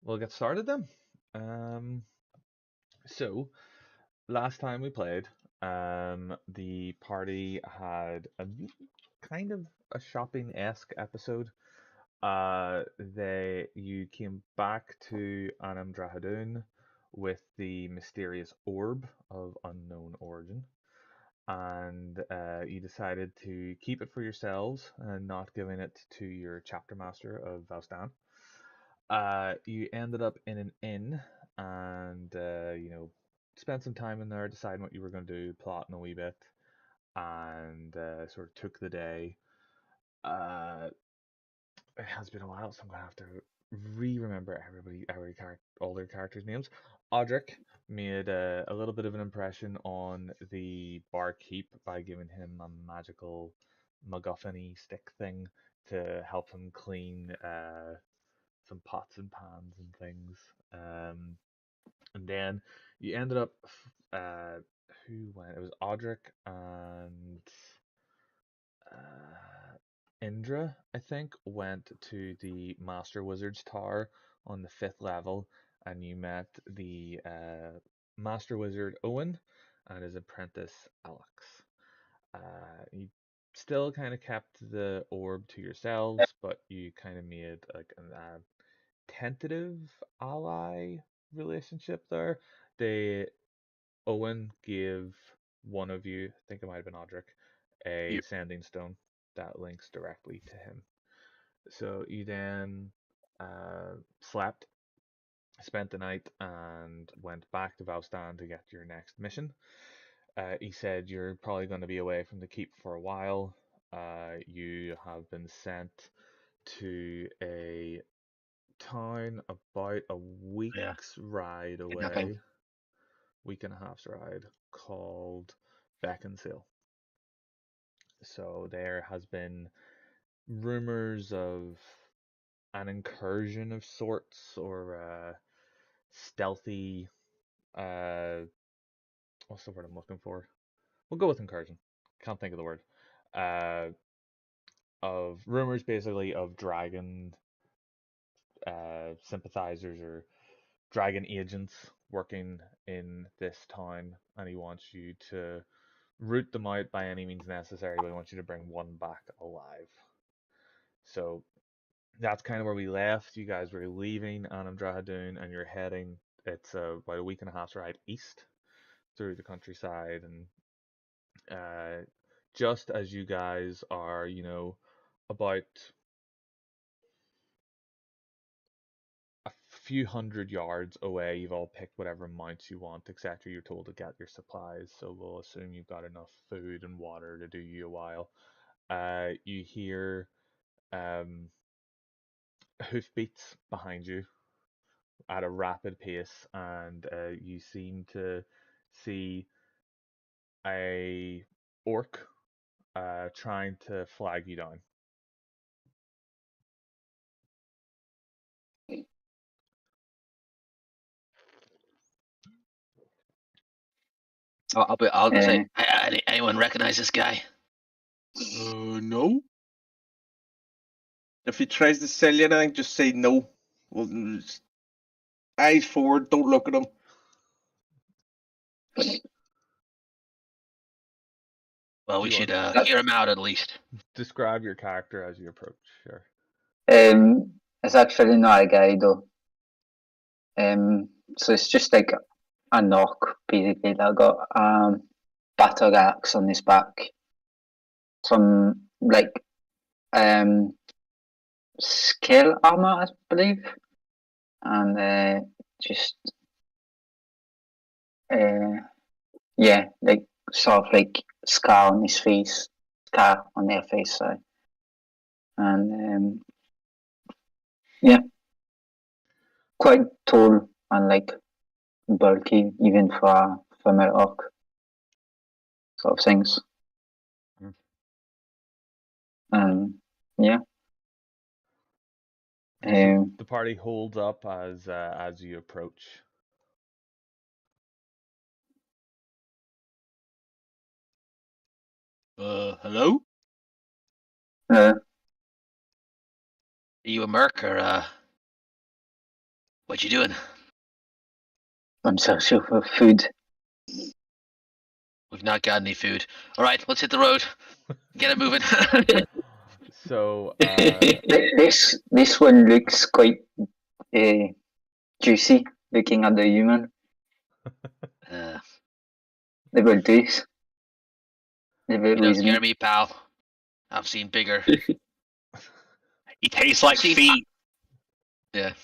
we'll get started then. Um, so last time we played, the party had a kind of a shopping-esque episode. You came back to Anam with the mysterious orb of unknown origin, and you decided to keep it for yourselves and not giving it to your chapter master of Valstan. You ended up in an inn and spent some time in there deciding what you were going to do, plotting a wee bit, and sort of took the day. Uh, it has been a while, so I'm gonna have to re-remember all their characters' names. Audric made a little bit of an impression on the barkeep by giving him a magical MacGuffin-y stick thing to help him clean some pots and pans and things. And then you ended up, who went? It was Audric and Indra, I think, went to the Master Wizard's Tower on the fifth level, and you met the Master Wizard Owen and his apprentice Alex. You still kind of kept the orb to yourselves, but you kind of made like a tentative ally relationship there. They Owen gave one of you, I think it might have been Audric, a Yep. sending stone that links directly to him. So you then slept, spent the night, and went back to Valstan to get your next mission. He said you're probably going to be away from the keep for a while. You have been sent to a town about a Yeah. week's ride Nothing. away, week and a half's ride, called Beckinsale. So there has been rumors of an incursion of sorts or stealthy uh what's the word I'm looking for? We'll go with incursion. Can't think of the word. Uh of rumors basically of dragon sympathizers or dragon agents working in this town, and he wants you to root them out by any means necessary, but he wants you to bring one back alive. So that's kind of where we left. You guys were leaving Anamdrahadoon and you're heading, it's about a week and a half's ride east through the countryside. And just as you guys are, about a few hundred yards away, you've all picked whatever mounts you want, etc. You're told to get your supplies, so we'll assume you've got enough food and water to do you a while. You hear hoofbeats behind you at a rapid pace, and you seem to see a orc trying to flag you down. I'll just say, Uh, anyone recognize this guy? No. If he tries to sell you anything, just say no. Well, eyes forward, don't look at him. Well, Do we you should want hear him out at least. describe your character as you approach? Sure. it's actually not a guy though. So it's just like a knock, basically. That got battle axe on his back, some like scale armor, I believe, and just yeah, like sort of like scar on his face, scar on their face, sorry, and yeah, quite tall and like bulky, even for a female orc, sort of things. Yeah. So the party holds up as you approach. Hello? Uh, Are you a merc or What you doing? I'm searching for food. We've not got any food. All right, let's hit the road. Get it moving. So, This one looks quite juicy. Looking at the human, Uh, they will do. They will you don't with scare me. me, pal. I've seen bigger. He tastes like See- feet. Yeah.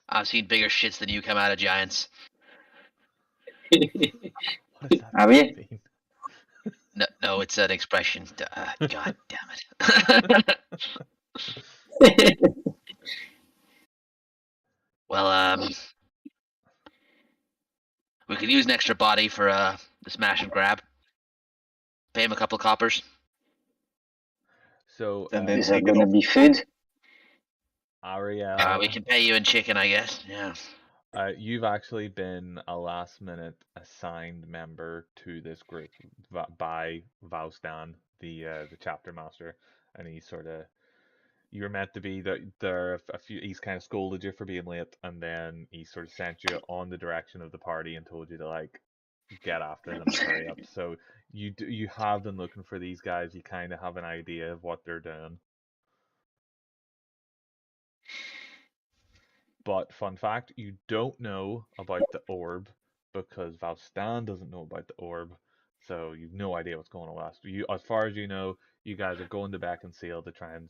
I've seen bigger shits than you come out of giants. what does that Are we? mean? No, it's an expression. God damn it. Well, we could use an extra body for the smash and grab. Pay him a couple coppers. So, And then Is that take it gonna off. be food? Ariel, We can pay you in chicken, I guess. Yeah. you've actually been a last minute assigned member to this group by Valstan, the chapter master, and he sort of you were meant to be there a few. He's kind of scolded you for being late, and then he sort of sent you on the direction of the party and told you to like get after them and hurry up. So you have been looking for these guys. You kind of have an idea of what they're doing. But fun fact, you don't know about the orb because Valstan doesn't know about the orb. So you've no idea what's going on with us. As far as you know, you guys are going to Beckinsale to try and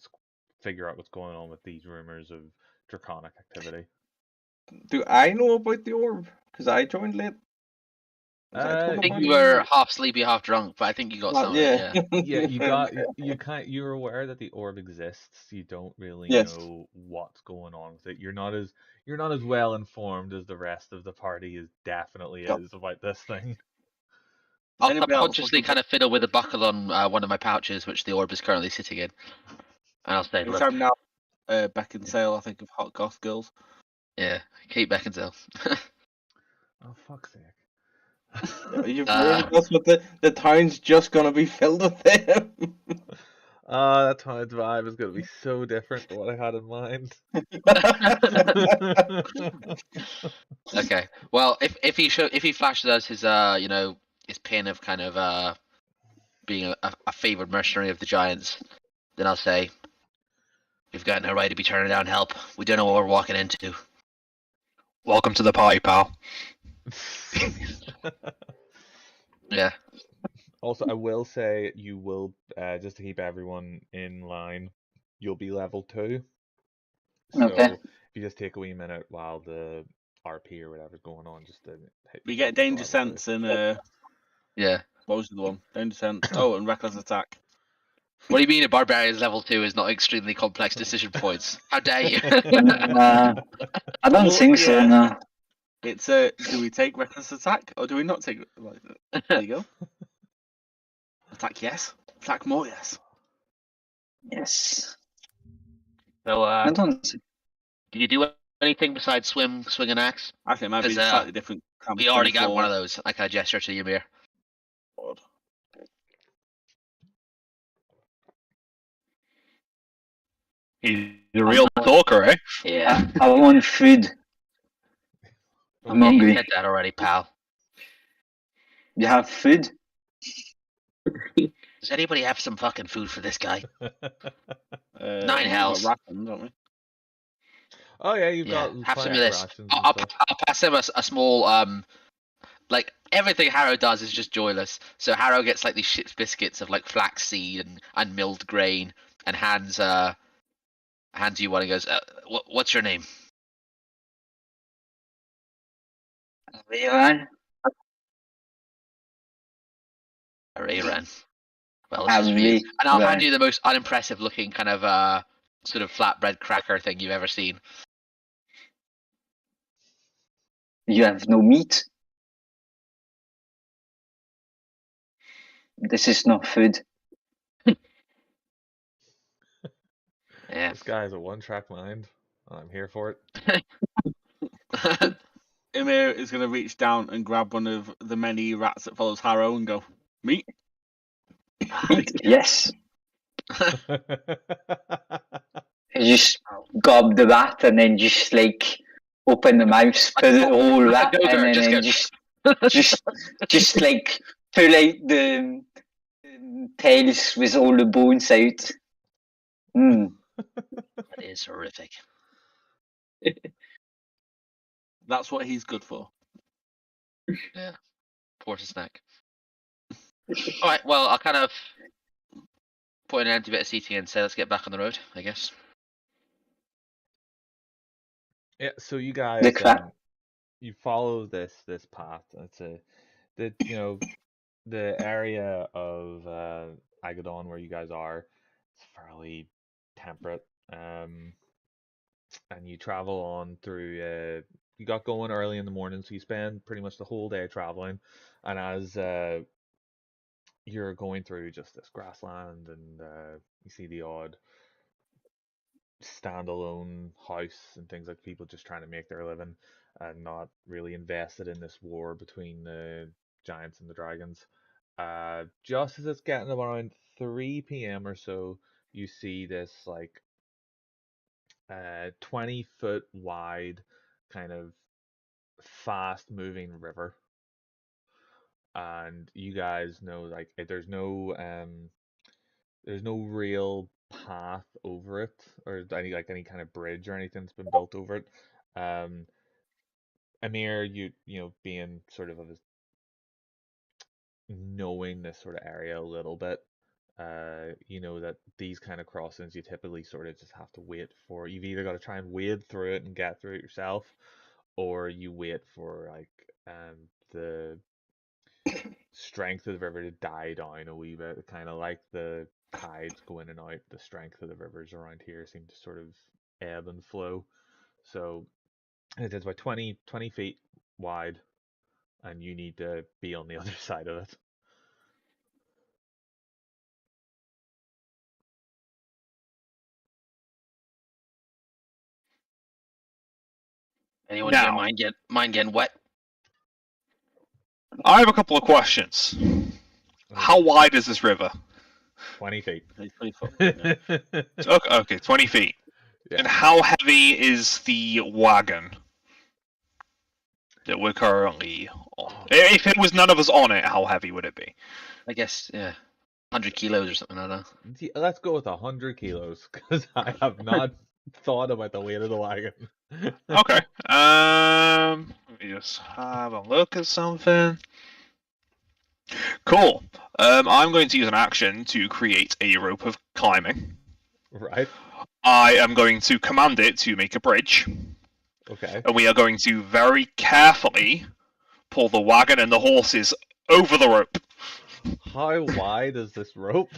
figure out what's going on with these rumors of draconic activity. Do I know about the orb? Because I joined late. Was I told I think about you it? were half sleepy, half drunk, but I think you got Well, some of it. Yeah. Yeah, you got you're aware that the orb exists. You don't really Yes. know what's going on with it. You're not as well informed as the rest of the party definitely Yep. is about this thing. I'll Anybody else subconsciously looking kind of fiddle with a buckle on one of my pouches, which the orb is currently sitting in. And I'll say, Every look, time now, Beckinsale, I think of hot goth girls. yeah, Kate Beckinsale. Oh fuck's sake. That's what the town's just gonna be filled with them. That town's vibe is gonna be so different to what I had in mind. Okay. Well, if he flashes us his his pin of kind of being a favored mercenary of the giants, then I'll say, we've got no right to be turning down help. We don't know what we're walking into. Welcome to the party, pal. Yeah. Also, I will say you will just to keep everyone in line, you'll be level 2. So Okay. if you just take a wee minute while the RP or whatever's going on, just to hit We yourself get up to danger level 2. sense and Yeah. what was the other one? Danger sense. Oh, and reckless attack. What do you mean a barbarian's level 2 is not extremely complex decision points? How dare you? I don't Well, think so. yeah. No. It's do we take reckless attack or do we not take? There you go. Attack yes. Attack more yes. Yes. So, I don't. did you do anything besides swim, swing an axe? Actually, it might be 'Cause, slightly different. We already got one of those. I kind of gesture to Ymir. He's a real talker, eh? Yeah. I want food. I'm Yeah, you hungry. said that already, pal. You have food? Does anybody have some fucking food for this guy? 9 hells. Rations, don't we? Oh yeah, you've Yeah, got have some of plenty of this. rations and I'll stuff. pass him a small like everything Harrow does is just joyless. So Harrow gets like these shit biscuits of like flaxseed and milled grain, and hands you one and goes, "What's your name?" Raylan? Rayran. Well, this is for you. And I'll hand you the most unimpressive looking kind of sort of flatbread cracker thing you've ever seen. You have no meat? This is not food. Yeah. This guy has a one-track mind. I'm here for it. Ymir is going to reach down and grab one of the many rats that follows Harrow and go, meat. Meat? Yes. You just gob the rat and then just like open the mouth, put the whole rat Go, in, and just then go. just like pull out the tails with all the bones out. That is horrific. That's what he's good for. Yeah. Porter snack. All right. Well, I'll kind of put an empty bit of seating and say let's get back on the road, I guess. Yeah, so you guys Look that. you follow this path. It's the area of Agadon where you guys are. It's fairly temperate. And you travel on through. You got going early in the morning, so you spend pretty much the whole day traveling. And as you're going through just this grassland, and you see the odd standalone house and things like people just trying to make their living and not really invested in this war between the giants and the dragons. Just as it's getting around 3 p.m. or so, you see this like 20-foot wide kind of fast moving river. And you guys know like there's no real path over it or any kind of bridge or anything that's been built over it. Um, Amir, you know being sort of knowing this sort of area a little bit, you know that these kind of crossings you typically sort of just have to wait for. You've either got to try and wade through it and get through it yourself, or you wait for like the strength of the river to die down a wee bit. Kind of like the tides go in and out. The strength of the rivers around here seem to sort of ebb and flow. So it's about 20 feet wide, and you need to be on the other side of it. Anyone here Now, mind getting wet? I have a couple of questions. How wide is this river? 20 feet. He's pretty full. Yeah. Okay, 20 feet. Yeah. And how heavy is the wagon that we're currently on? If it was none of us on it, how heavy would it be? I guess 100 kilos or something. I don't know. Let's go with 100 kilos because I have not thought about the weight of the wagon. Okay. Let me just have a look at something. Cool. I'm going to use an action to create a rope of climbing. Right. I am going to command it to make a bridge, Okay. and we are going to very carefully pull the wagon and the horses over the rope. How wide is this rope?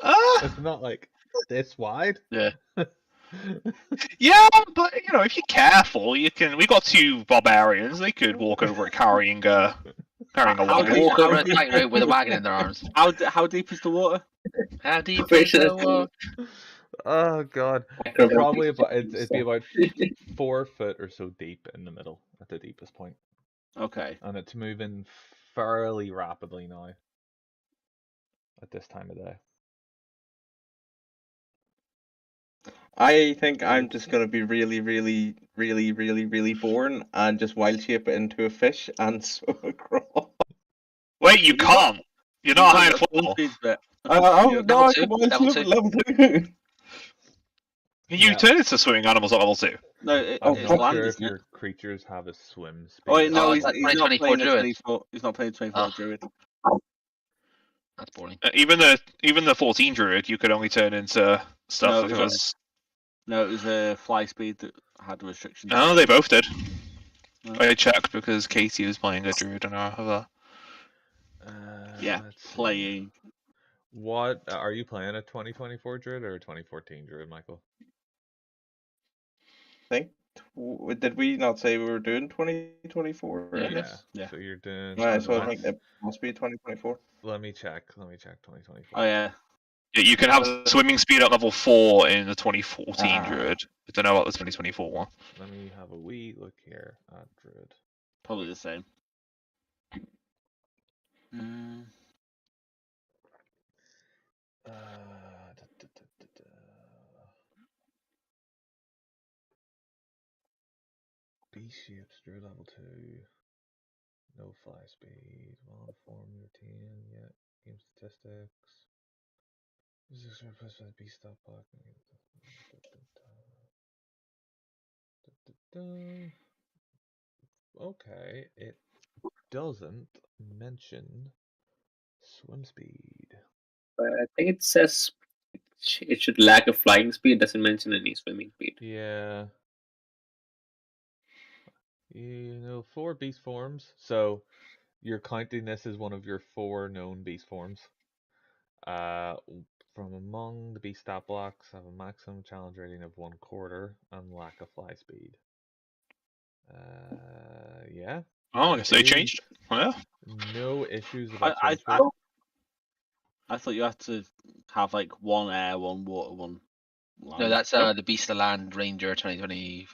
Uh, It's not like this wide. Yeah. yeah, but you know, if you're careful, you can. We got two barbarians; they could walk over it carrying a How wagon. deep- Walk over a tightrope with a wagon in their arms. How deep is the water? How deep Pretty is sure the that's water? Oh God. It's probably about it'd be about 4 foot or so deep in the middle at the deepest point, Okay. and it's moving fairly rapidly now at this time of day. I think I'm just gonna be really boring and just wild shape it into a fish and swim across. Wait, you can't. You're not high enough level. Oh no, I Level can two, wild level shape two. at level 2. You Yeah. turn into swimming animals at level 2. No, Oh, it's I'm not land, sure if isn't it? your creatures have a swim speed. Oh wait, no, Oh, he's like not 2024 playing a druid. 24. He's not playing a 24 Oh. druid. That's boring. Even the 14 druid, you could only turn into stuff No, if it sorry. was. No, it was a fly speed that had restrictions. No, they both did. No. I checked because Katie was playing a druid and I have a. Yeah, Let's see. playing. What are you playing, a 2024 druid or a 2014 druid, Michael? think. Did we not say we were doing 2024? Yeah. Yeah. So you're doing. Right, so I let's- think it must be 2024. Let me check 2024. Oh yeah. Yeah, you can have swimming speed at level 4 in the 2014 druid. I don't know about the 2024 one. Let me have a wee look here at druid. Probably the same. Mm. Da, da, da, da, da. Beast shapes through level 2. No fly speed. Well, form routine. Yeah. Game statistics. This is replaced by beast stop block. Okay, it doesn't mention swim speed. I think it says it should lack a flying speed. Doesn't mention any swimming speed. Yeah. 4 beast forms. So you're counting this as one of your 4 known beast forms. From among the beast stat blocks, have a maximum challenge rating of 1/4 and lack of fly speed. Yeah. Oh, I guess they changed. Well, No issues about I swim speed. I thought you had to have like 1 air, 1 water, 1 land. No, that's the Beast of Land Ranger 2020,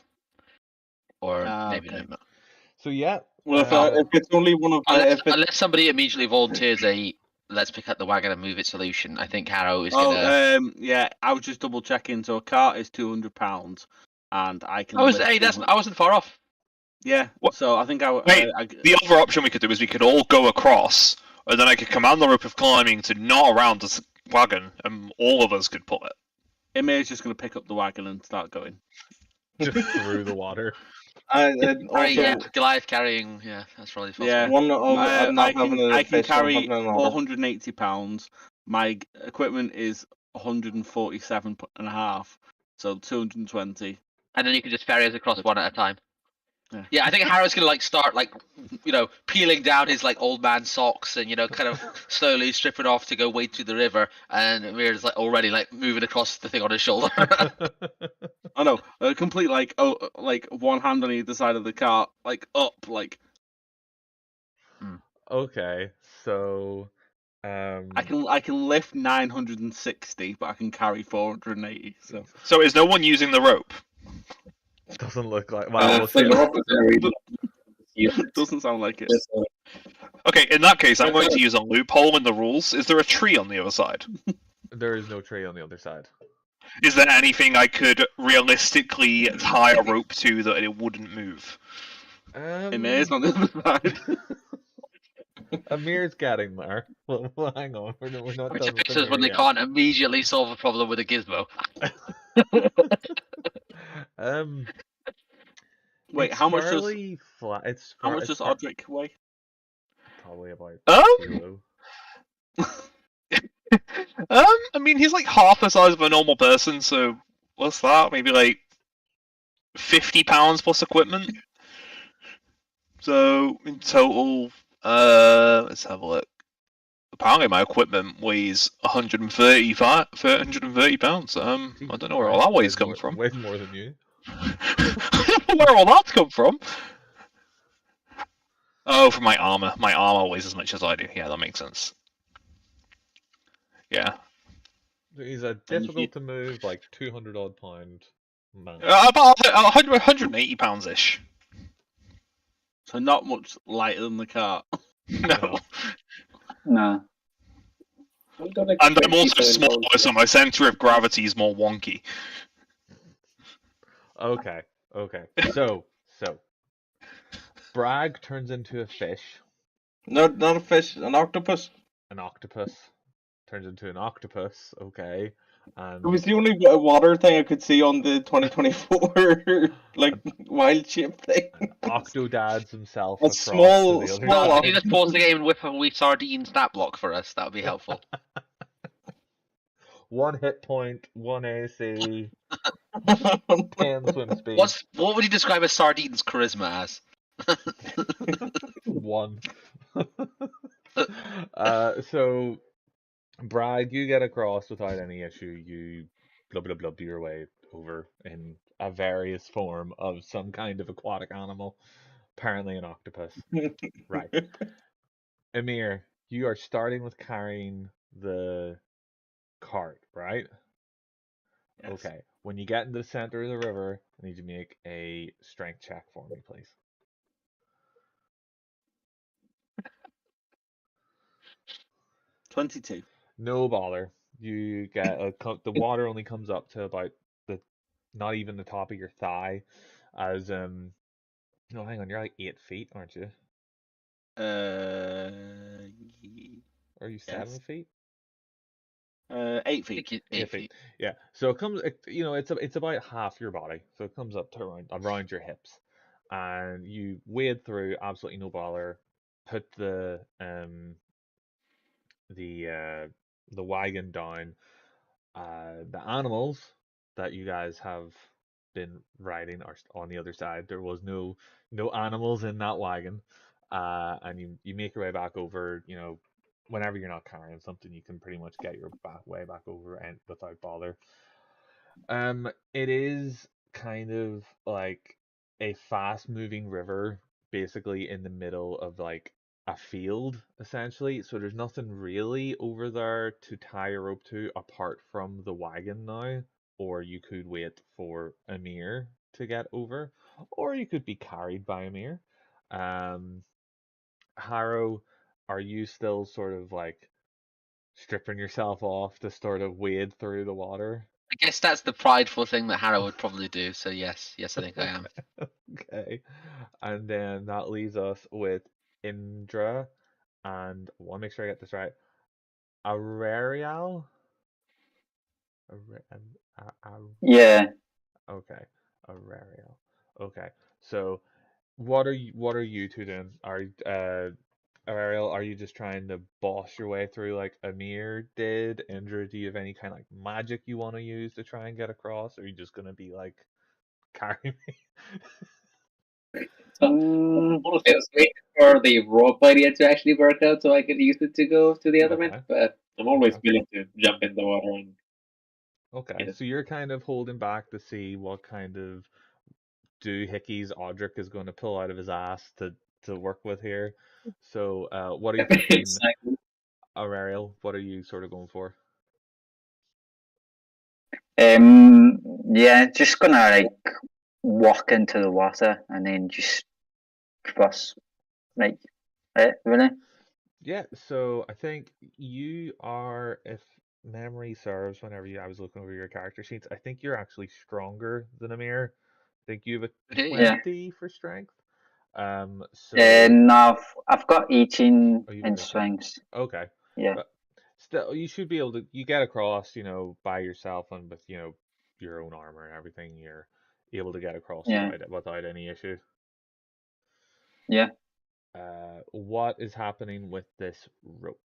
or maybe okay. not. So yeah. Well, if it's only one of the, Unless somebody immediately volunteers a let's pick up the wagon and move it solution, I think Harrow is gonna. Yeah, I was just double checking. So a cart is £200, and I can. I wasn't far off. Yeah. What? So I think Wait, the other option we could do is we could all go across, and then I could command the rope of climbing to knot around this wagon, and all of us could pull it. Emir's just going to pick up the wagon and start going. Just through the water. and also Yeah, Goliath carrying. Yeah, that's probably possible. Yeah. one of I'm not having a I can fish, I'm carry having an order. £480. My equipment is 147.5, so 220. And then you can just ferry us across one at a time. Yeah. Yeah, I think Harrow's gonna start peeling down his old man socks and kind of slowly stripping off to go wade through the river, and Amir's already moving across the thing on his shoulder. Oh no, a complete one hand on either side of the cart, up. Okay, so I can lift 960, but I can carry 480. So is no one using the rope? doesn't look like. Well, we'll see. It doesn't sound like it. Okay, in that case, I'm going to use a loophole in the rules. Is there a tree on the other side? There is no tree on the other side. Is there anything I could realistically tie a rope to that it wouldn't move? Emir's on the other side. Amir's getting there. Well, hang on. We're not Which done with fixes Amir when they yet. can't immediately solve a problem with a gizmo. Wait, it's how much does fairly flat. how much does Odric weigh? Probably about Um? a kilo. I mean, he's half the size of a normal person, so what's that? Maybe 50 pounds plus equipment. So in total, let's have a look. Apparently, my equipment weighs 130 pounds. I don't know where all that weighs come from. Weighs more than you. I don't know where all that's come from. Oh, from my armor. My armor weighs as much as I do. Yeah, that makes sense. Yeah. He's a difficult to move, 200 odd pound man. About 180 pounds ish. So not much lighter than the cart. No. No. And I'm also smaller, so my center of gravity is more wonky. Okay. So Bragg turns into a fish. No, not a fish, an octopus. An octopus turns into an octopus. Okay. And It was the only water thing I could see on the 2024 wild shape thing. Octodads himself A across small- to the other small side. Can you just pause the game and whip a wee sardine stat block for us? That would be helpful. 1 hit point, 1 AC, 10 swim speed. What would you describe as Sardine's charisma as? 1. So Bragg, you get across without any issue. You blub your way over in a various form of some kind of aquatic animal, apparently an octopus. Right. Emir, you are starting with carrying the cart, right? Yes. Okay. When you get into the center of the river, I need you to make a strength check for me, please. $22. No bother. You get the water only comes up to about not even the top of your thigh, as No, hang on, you're like 8 feet, aren't you? Or are you 7 feet? 8 I feet. think 8 feet. Yeah. So it comes, it's about half your body. So it comes up to around your hips, and you wade through absolutely no bother. Put the wagon down. The animals that you guys have been riding are on the other side. There was no animals in that wagon. And you make your way back over. Whenever you're not carrying something, you can pretty much get your way back over and without bother. It is kind of like a fast moving river, basically in the middle of like a field, essentially. So there's nothing really over there to tie a rope to apart from the wagon now. Or you could wait for Amir to get over, or you could be carried by Amir. Um, Harrow, are you still sort of like stripping yourself off to sort of wade through the water? I guess that's the prideful thing that Harrow would probably do. So yes, I think I am. Okay. And then that leaves us with Indra and I want to make sure I get this right. Ararial? Yeah. Okay. Ararial. Okay. So what are you two doing? Ariel, are you just trying to boss your way through like Amir did? Indra, do you have any kind of like magic you want to use to try and get across? Or are you just gonna be like, carry me? So Mm, honestly, I was waiting for the rope idea to actually work out so I could use it to go to the other end. Okay. But I'm always Okay. willing to jump in the water and Okay. So you're kind of holding back to see what kind of doohickeys Audric is going to pull out of his ass to work with here. So, what are you thinking, exactly. Ariel? What are you sort of going for? yeah, just gonna like walk into the water and then just cross, like, really? Yeah, so I think you are, if memory serves, I was looking over your character sheets, I think you're actually stronger than Amir. I think you have a Okay, yeah. 20 for strength. No, I've got 18 Oh, you've in got 18. strengths. Okay. Yeah, But still, you should be able to, you get across, by yourself and with, your own armor and everything, you're able to get across yeah, without any issue. yeah. What is happening with this rope?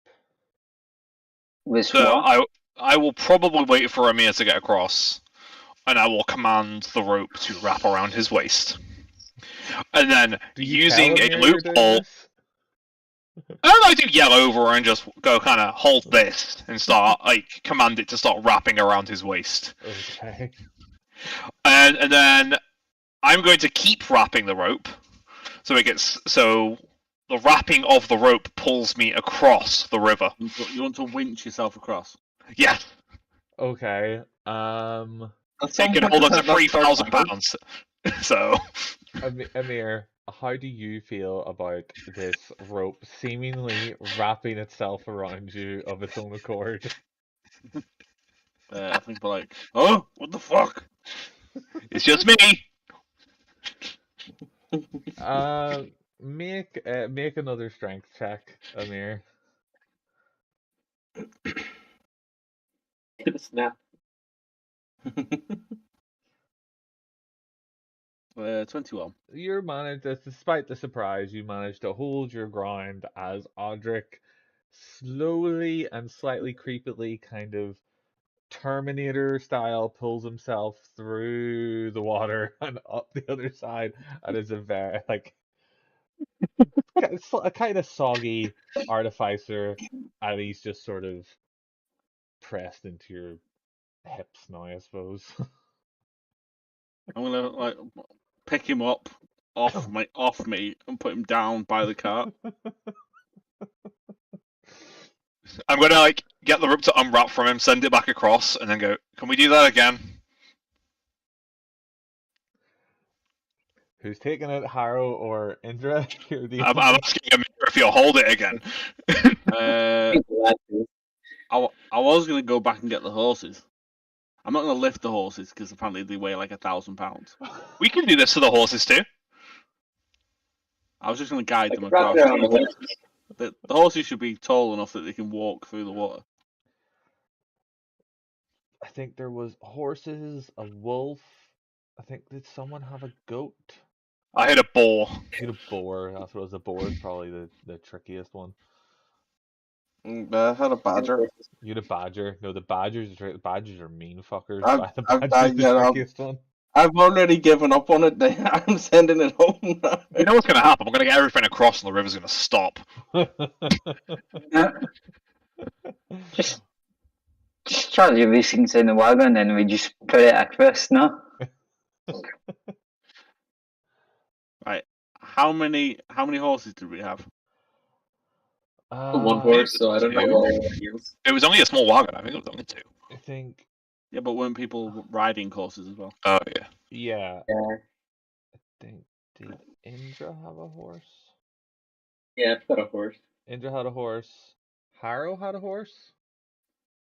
With So what? I will probably wait for Amir to get across, and I will command the rope to wrap around his waist. And then, Do you tell using a Amir you're doing loophole, this? I do yell over and just go kind of hold this and start command it to start wrapping around his waist. Okay. And then I'm going to keep wrapping the rope, so the wrapping of the rope pulls me across the river. You want to winch yourself across? Yes, Okay. At some it can point, hold does up to that not start to 3,000 hurt? pounds. So Amir, how do you feel about this rope seemingly wrapping itself around you of its own accord? I think we're like, oh, what the fuck? it's just me. Uh, make another strength check, Amir. Snap. 21. You managed, despite the surprise, you managed to hold your ground as Audric slowly and slightly creepily kind of Terminator style pulls himself through the water and up the other side and is a very like a kind of soggy artificer and he's just sort of pressed into your hips now, I suppose. I'm gonna like pick him up off me and put him down by the cart. I'm gonna get the rope to unwrap from him, send it back across, and then go. Can we do that again? Who's taking it, Harrow or Indra? You're the I'm only. asking him if he'll hold it again. I was gonna go back and get the horses. I'm not gonna lift the horses because apparently they weigh like 1,000 pounds. We can do this to the horses too. I was just going to guide Like them wrap across. it around the horses. The horses should be tall enough that they can walk through the water. I think there was horses, a wolf. I think did someone have a goat? I hit a boar. You had a boar. That's what it was. The boar is probably the trickiest one. I had a badger. You had a badger. No, the badgers are mean fuckers. The I've badger's the yeah, trickiest one. I've already given up on it. I'm sending it home now. You know what's going to happen? We're going to get everything across and the river's going to stop. Just charge your these things in the wagon and we just put it across, no? Right. How many horses did we have? One horse, so I don't know Two. what it is. It was only a small wagon. I think it was only 2. I think, Yeah, but weren't people riding horses as well? Oh, yeah. yeah. Yeah, I think, did Indra have a horse? yeah, I've got a horse. Indra had a horse. Harrow had a horse.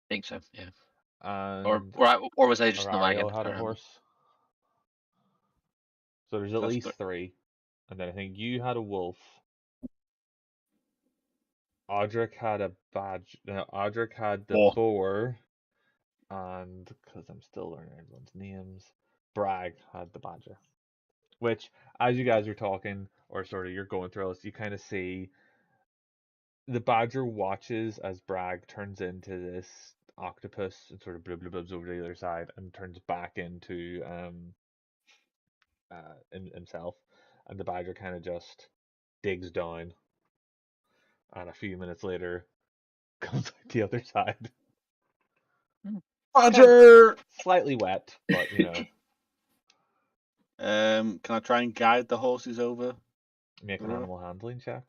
I think so. Yeah. And Or was I just in the wagon? Ariel had I a don't remember. horse. So there's at That's least 3. And then I think you had a wolf. Audric had a badge. No, Audric had the Boar. boar. And because I'm still learning everyone's names, Bragg had the badger. Which, as you guys are talking, or sort of you're going through this, you kind of see the badger watches as Bragg turns into this octopus and sort of blub blub blubs over to the other side and turns back into himself, and the badger kind of just digs down, and a few minutes later comes out the other side. Badger. Slightly wet, but you know. Can I try and guide the horses over? Make an animal handling check.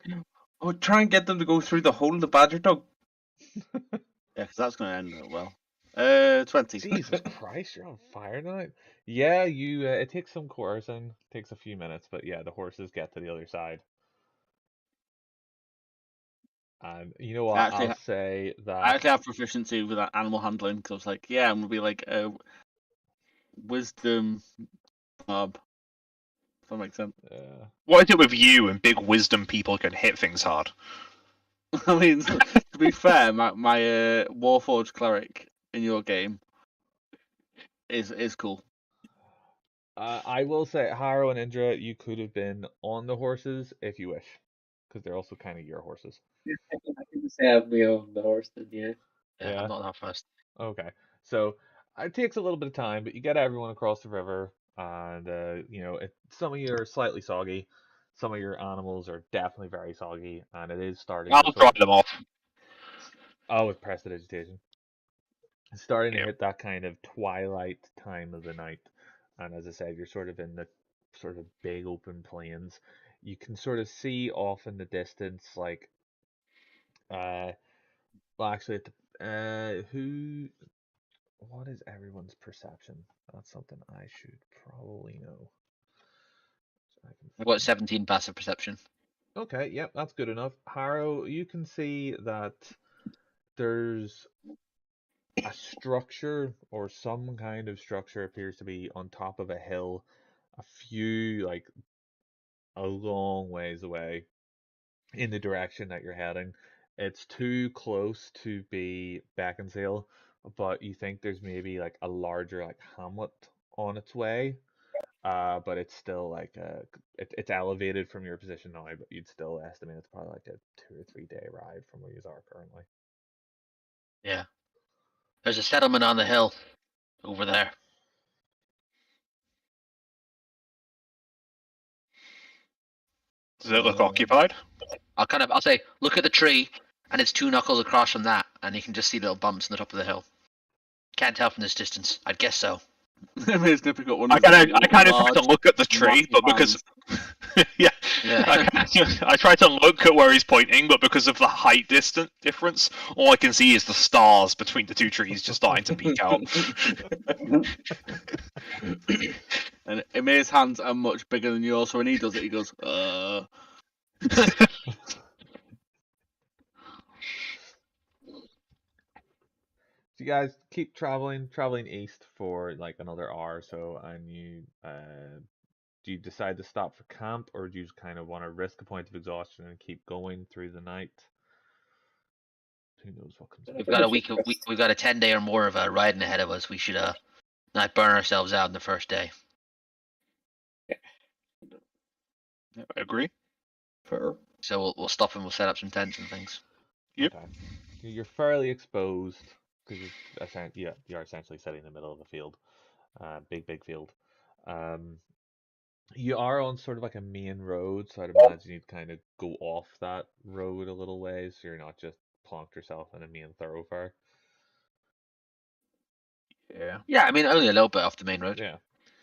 Oh, try and get them to go through the hole the badger dug. Yeah, because that's going to end up well. 20. Jesus Christ, you're on fire tonight. Yeah, you. It takes some coercing, takes a few minutes, but yeah, the horses get to the other side. And you know what? Actually, I'll say I that. actually have proficiency with that animal handling because I was like, yeah, I'm gonna be like a wisdom mob. If that makes sense. What is it with you and big wisdom people can hit things hard? I mean, to be fair, my Warforged cleric in your game is cool. I will say, Harrow and Indra, you could have been on the horses if you wish, because they're also kind of your horses. I can say I'll be on the horse then, yeah. Yeah, I'm not that fast. Okay, so it takes a little bit of time, but you get everyone across the river, and you know, some of you are slightly soggy, some of your animals are definitely very soggy, and it is starting I'll to dry them off. Oh, with prestidigitation. It's starting to Yep. hit that kind of twilight time of the night, and as I said, you're sort of in the sort of big open plains. You can sort of see off in the distance, like, well, actually, what is everyone's perception? That's something I should probably know. So I can I've got find- 17 passive perception. Okay, yep, that's good enough. Harrow, you can see that there's a structure or some kind of structure appears to be on top of a hill, a few, like, a long ways away in the direction that you're heading. It's too close to be Beckinsale, but you think there's maybe like a larger like hamlet on its way. But it's still like it's elevated from your position now, but you'd still estimate it's probably like a 2 or 3 day ride from where you are currently. Yeah. There's a settlement on the hill over there. Does it look occupied? I'll say, look at the tree, and it's 2 knuckles across from that, and you can just see little bumps on the top of the hill. Can't tell from this distance. I'd guess so. I mean, it's difficult one. I kind of try to look at the tree, but because yeah, Yeah. I try to look at where he's pointing, but because of the height difference, all I can see is the stars between the 2 trees just starting to peek out. And Emir's hands are much bigger than yours, so when he does it, he goes, So you guys keep traveling east for like another hour or so, and you do you decide to stop for camp, or do you just kind of want to risk a point of exhaustion and keep going through the night? Who knows what comes We've up. got a we've got a 10-day or more of riding ahead of us. We should not burn ourselves out in the first day. I agree. Fair. So we'll stop and we'll set up some tents and things. Yep. Okay. You're fairly exposed because you're essentially sitting in the middle of the field, big field. You are on sort of like a main road, so I'd imagine you'd kind of go off that road a little ways, so you're not just plonked yourself in a main thoroughfare. Yeah. Yeah, I mean only a little bit off the main road. Yeah.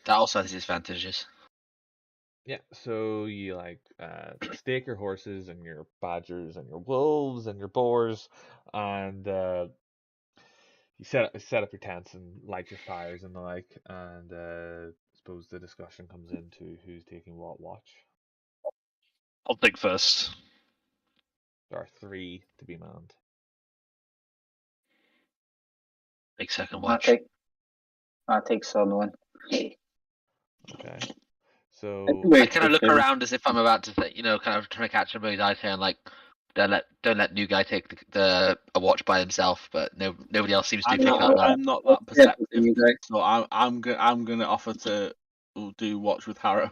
That also has its advantages. Yeah, so you stake your horses and your badgers and your wolves and your boars, and you set up your tents and light your fires and the like, and I suppose the discussion comes into who's taking what watch. I'll take first. There are 3 to be manned. Take second I'll watch. take third one. Okay. So I kind of look around as if I'm about to, kind of trying to catch everybody's eye, saying like, don't let new guy take a watch by himself. But nobody else seems to pick up that. I'm not that perceptive, so I'm gonna offer to do watch with Harrow.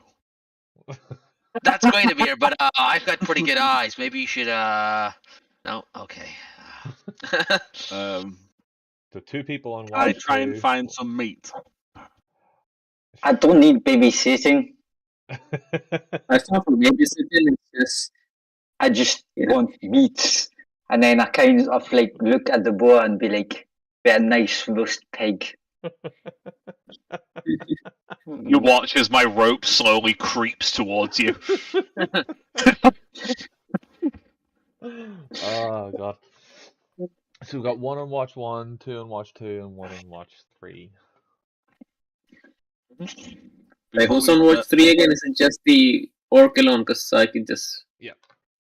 That's great, Amir, but I've got pretty good eyes. Maybe you should. No, okay. So 2 people on I watch. try and 2. find some meat. I don't need babysitting. It's not for babysitting. It's just I just want meat. And then I kind of like look at the boar and be like, "We're a nice roast pig." You watch as my rope slowly creeps towards you. Oh god. So we've got 1 on watch 1, 2 on watch 2, and 1 on watch 3. like who's on watch 3 again? Is it just the orc alone? Because I can just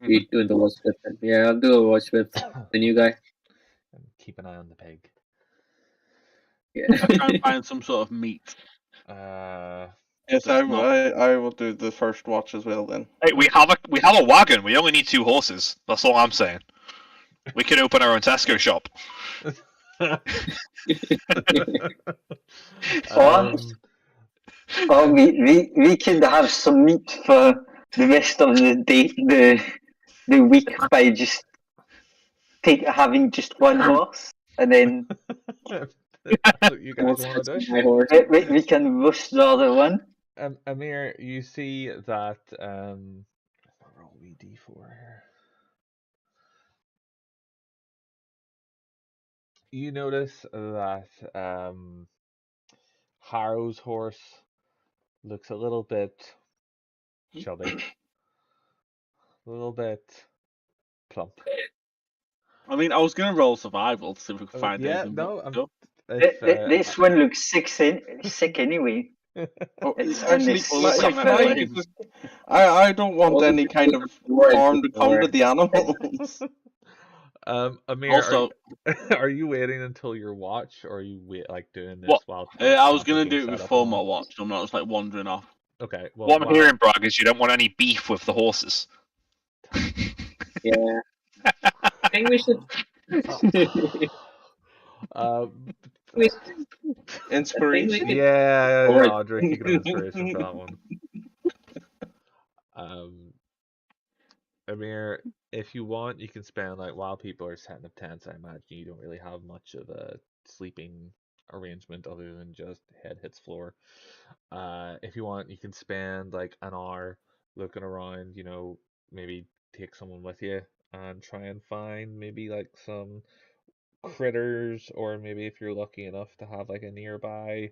be doing the watch with him. Yeah, I'll do a watch with the new guy. And keep an eye on the pig. Yeah. I try and find some sort of meat. Yes, That's not- I will do the first watch as well then. Hey, we have a wagon. We only need 2 horses. That's all I'm saying. We can open our own Tesco shop. Or we could have some meat for the rest of the day, the week by just having just 1 horse, and then That's what you guys want to do. My horse. we can roast the other one. Amir, you see that roll d4 here. You notice that Harrow's horse looks a little bit chubby, a little bit plump. I mean, I was gonna roll survival to see if we could find Yeah, anything. no, but- This one looks sick anyway. Oh, It's actually, full can of I flames. just- I don't want any kind of harm to come to the animals. Amir, Also, are you waiting until your watch, or are you doing this What? while? I was camp gonna is being do it set up before and my all? watch. So I'm not just like wandering off. Okay, well, What I'm hearing, Bragg, is you don't want any beef with the horses. Yeah. I think we should. we should Inspiration. Yeah, Alright. Audric, you can have inspiration for that one. Amir, if you want, you can spend while people are setting up tents. I imagine you don't really have much of a sleeping arrangement other than just head hits floor. If you want, you can spend an hour looking around. Maybe take someone with you and try and find maybe some critters, or maybe if you're lucky enough to have a nearby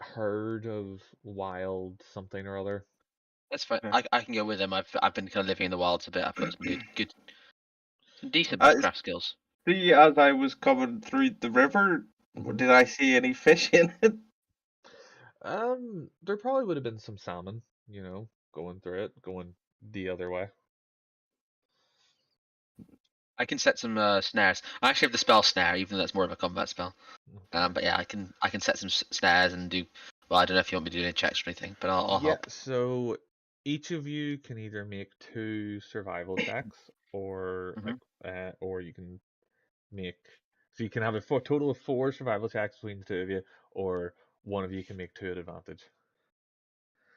herd of wild something or other. That's fine. Yeah. I can go with him. I've been kind of living in the wilds a bit. I've got some decent Uh, bushcraft skills. See, as I was coming through the river, did I see any fish in it? There probably would have been some salmon, going through it, going the other way. I can set some snares. I actually have the spell snare, even though that's more of a combat spell. But yeah, I can set some snares and do Well, I don't know if you want me to do any checks or anything, but I'll Yeah, help. so each of you can either make 2 survival checks, or or you can make, so you can have a total of 4 survival checks between the 2 of you, or one of you can make 2 at advantage.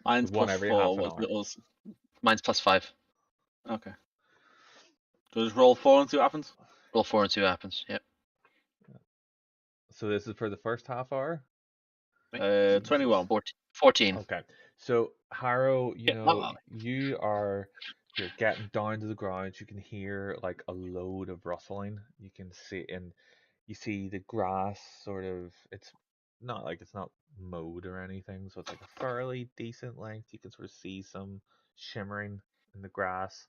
Mine's One plus every 4. half an What's hour. yours? Mine's +5. Okay. So just roll 4 and see what happens. Roll 4 and see what happens. Yep. So this is for the first half hour. 21. 14. Okay. So Harrow, you Yeah, know, you're getting down to the ground. You can hear like a load of rustling. You can see, and you see the grass sort of, it's not mowed or anything, so it's like a fairly decent length. You can sort of see some shimmering in the grass,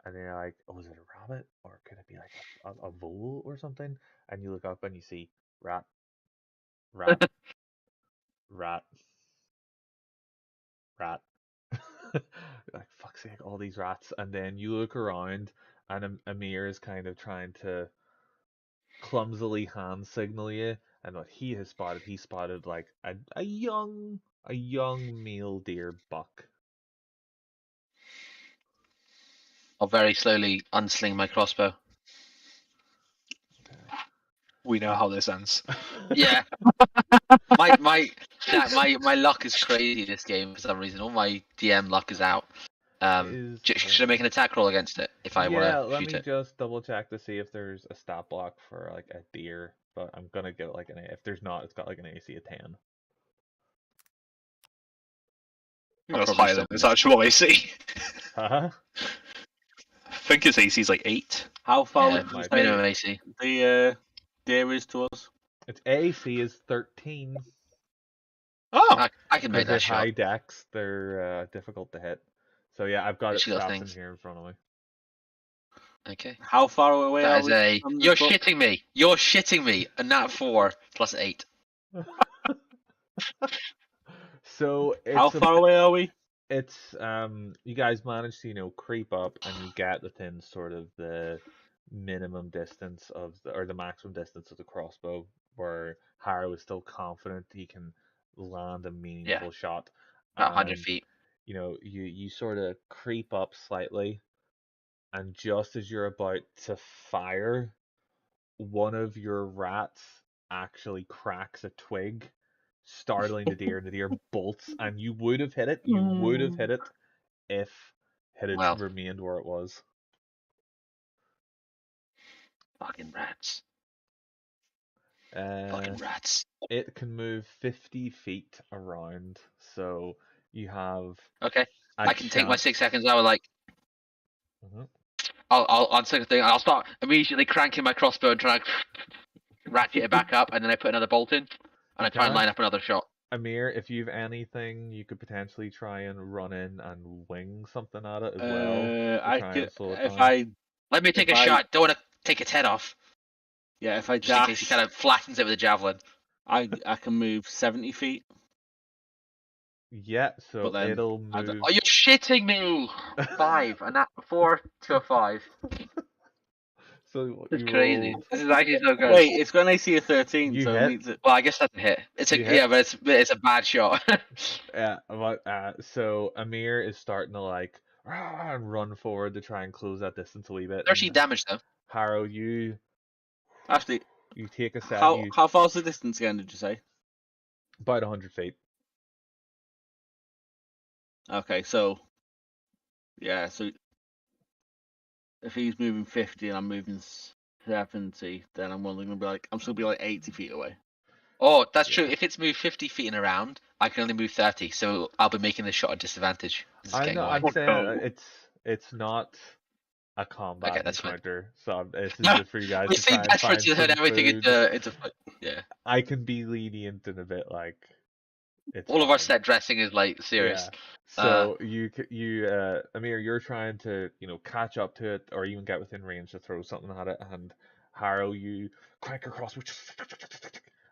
and then you're like, oh, is it a rabbit, or could it be like a vole or something? And you look up and you see rat, rat, rat, rat. Like, fuck's sake, all these rats. And then you look around, and Amir is kind of trying to clumsily hand signal you. And what he spotted like a young male deer buck. I'll very slowly unsling my crossbow. We know how this ends. Yeah. my luck is crazy this game for some reason. All my DM luck is out. Should I make an attack roll against it if I Yeah, want to let shoot me it? just double check to see if there's a stat block for like a deer, but I'm gonna get like if there's not, it's got like an AC of 10. That's probably higher still than its miss. actual AC. Haha. I think its AC is like 8. How far Yeah, would you might I be. know say AC. the deer is to us? Its AC is 13. Oh, I can Because make they're that shot. high dex, they're difficult to hit. So yeah, I've got its Literally got stats in things. here in front of me. Okay. How far away That are is we a. from You're this book? shitting me. You're shitting me. A nat 4 plus 8. So How far away are we? it's you guys manage to, creep up, and you get within sort of the minimum distance or the maximum distance of the crossbow, where Harrow is still confident he can land a Yeah. meaningful shot. About 100 And feet. you sort of creep up slightly, and just as you're about to fire, one of your rats actually cracks a twig, startling the deer, and the deer bolts, and you would have hit it. You would have hit it if it had Well. remained where it was. Fucking rats. Uh, Fucking rats. it can move 50 feet around, so you have Okay. a I can take my chance. 6 seconds. I would like. Mhm. I'll on second thing. I'll start immediately cranking my crossbow and try to ratchet it back up, and then I put another bolt in, and I try and line up another shot. Amir, if you've anything, you could potentially try and run in and wing something at it as well to I try could and slow it if down. Let me take If a I- shot. Don't want to take its head off, if I just in case he dash, kind of flattens it with a javelin. I can move 70 feet. Yeah, so But then it'll I don't- move. Oh, you're shitting me! 5, and that 4 to a 5. So This is you crazy. roll. This is actually so good. Wait, it's got an AC of 13, You so hit. it means it. Well, I guess that's a hit. It's a You hit. yeah, but it's a bad shot. Yeah, so Amir is starting to like and run forward to try and close that distance a wee bit. 13 And damage though. Harrow, you Actually, take a set. how far's the distance again? Did you say? About 100 feet. Okay, so yeah, so if he's moving 50 and I'm moving 70, then I'm only gonna be like I'm still be like 80 feet away. Oh, that's true. Yeah. If it's moved 50 feet and around, I can only move 30, so I'll be making this shot a disadvantage. This is I getting know. away. I'm saying it's not a combat Okay, that's fine. encounter, so this is just for you guys We to seem try and desperate find to turn some everything food. into foot. Yeah. I can be lenient and a bit like it's All of our fine. set dressing is like serious. Yeah. So Amir, you're trying to catch up to it, or even get within range to throw something at it, and Harrow, you crank your crossbow,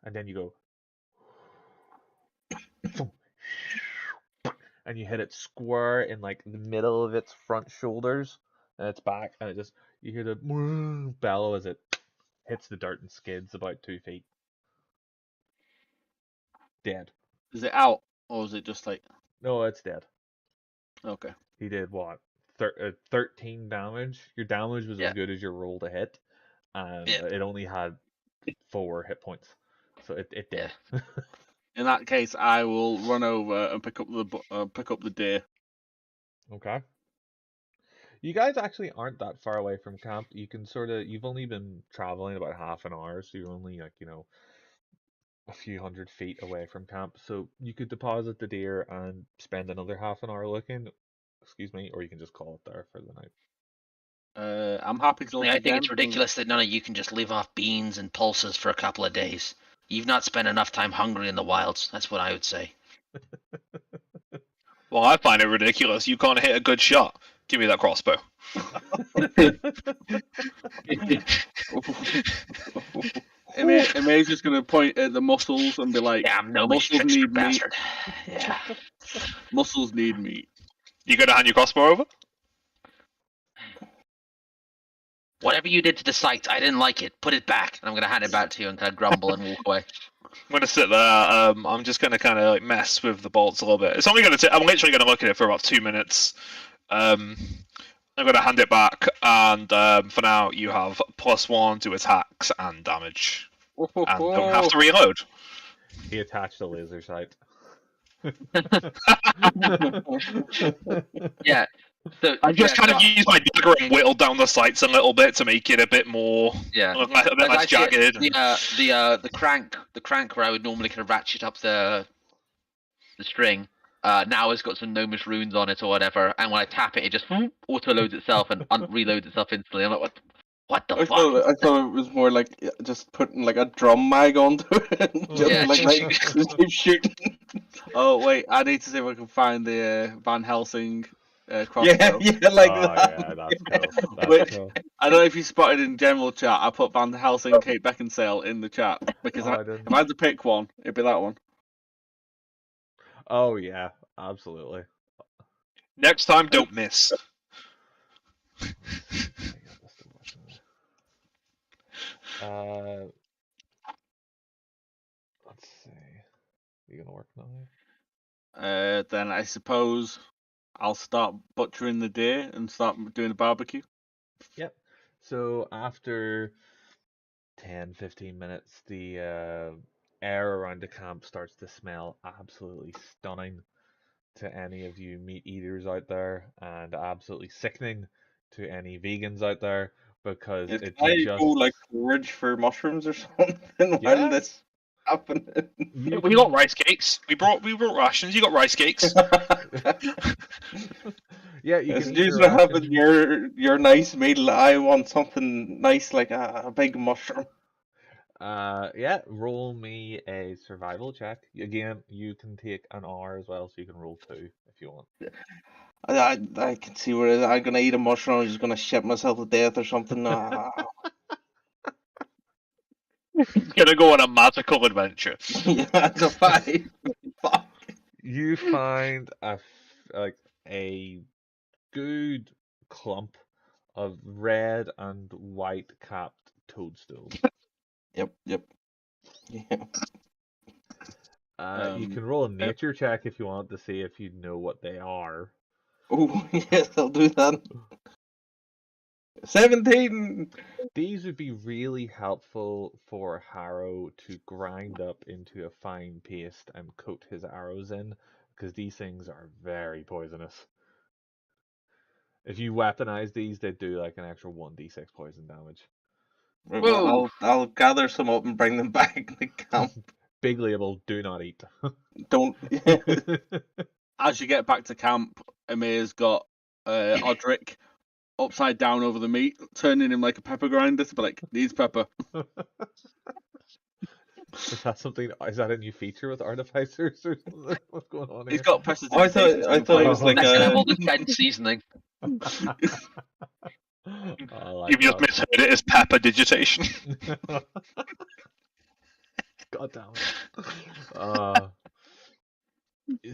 and then you go, and you hit it square in like the middle of its front shoulders and its back, and you hear the bellow as it hits the dirt and skids about 2 feet. Dead. Is it out or is it just like No, it's dead. okay? He did what? 13 damage. Your damage was Yeah. as good as your roll to hit, and Yeah. it only had 4 hit points, so it did. In that case, I will run over and pick up the deer. Okay. You guys actually aren't that far away from camp. You can you've only been traveling about half an hour, so you're only like, a few 100 feet away from camp. So you could deposit the deer and spend another half an hour looking, excuse me, or you can just call it there for the night. I'm happy to look I again. think it's ridiculous that none of you can just live off beans and pulses for a couple of days. You've not spent enough time hungry in the wilds. That's what I would say. Well, I find it ridiculous. You can't hit a good shot. Give me that crossbow. Emay's just gonna point at the muscles and be like, Damn, no "Muscles trickster need meat. bastard." Yeah. Muscles need meat." You gonna hand your crossbow over? Whatever you did to the sight, I didn't like it. Put it back. And I'm gonna hand it back to you and kind of grumble and walk away. I'm gonna sit there. I'm just gonna kind of like mess with the bolts a little bit. It's only gonna. I'm literally gonna look at it for about 2 minutes. I'm gonna hand it back, and for now you have +1 to attacks and damage, and don't have to reload. He attached a laser sight. Yeah. So I just kind of use my dagger and whittle down the sights a little bit to make it a bit more, Yeah. a bit less jagged. The crank where I would normally kind of ratchet up the string, now has got some gnomish runes on it or whatever, and when I tap it, it just auto loads itself and reloads itself instantly. I'm like, what the I fuck? thought it was more like just putting like a drum mag onto it and just Yeah. just keep shooting. Oh wait, I need to see if I can find the Van Helsing Yeah, crossbow. yeah, like Oh, that. yeah, that's cool. That's Wait. cool. I don't know if you spotted in general chat. I put Van Helsing Kate Beckinsale in the chat because Oh, I if didn't. I had to pick one, it'd be that one. Oh, yeah, absolutely. Next time, don't miss. Let's see. You gonna work now? Then I suppose I'll start butchering the deer and start doing a barbecue. Yep. So after 10-15 minutes, the air around the camp starts to smell absolutely stunning to any of you meat eaters out there, and absolutely sickening to any vegans out there, because Yeah, it's can I just go like forage for mushrooms or something while Yeah. this happening? We got rice cakes. We brought rations. You got rice cakes. Yeah, you As can eat soon your as we're having rations. your nice meal, I want something nice like a big mushroom. Yeah, roll me a survival check. Again, you can take an hour as well, so you can roll 2 if you want. I can see where it is. I'm gonna eat a mushroom. I'm just gonna shit myself to death or something. Gonna go on a magical adventure. Yeah, that's a 5. Fuck. You find a good clump of red and white capped toadstools. Yep. Yeah. You can roll a nature check if you want to see if you know what they are. Oh, yes, I'll do that. 17. These would be really helpful for Harrow to grind up into a fine paste and coat his arrows in, because these things are very poisonous. If you weaponize these, they do like an extra 1d6 poison damage. Right, well, I'll gather some up and bring them back to the camp. Big label, do not eat. Don't. As you get back to camp, Amir's got Odric upside down over the meat, turning him like a pepper grinder to be like, needs pepper. Is that something? Is that a new feature with artificers or something? What's going on here? He's got pressure. I thought it was like Next a. level, the 10 seasoning. You've just misheard it as pepper digitation. God damn it.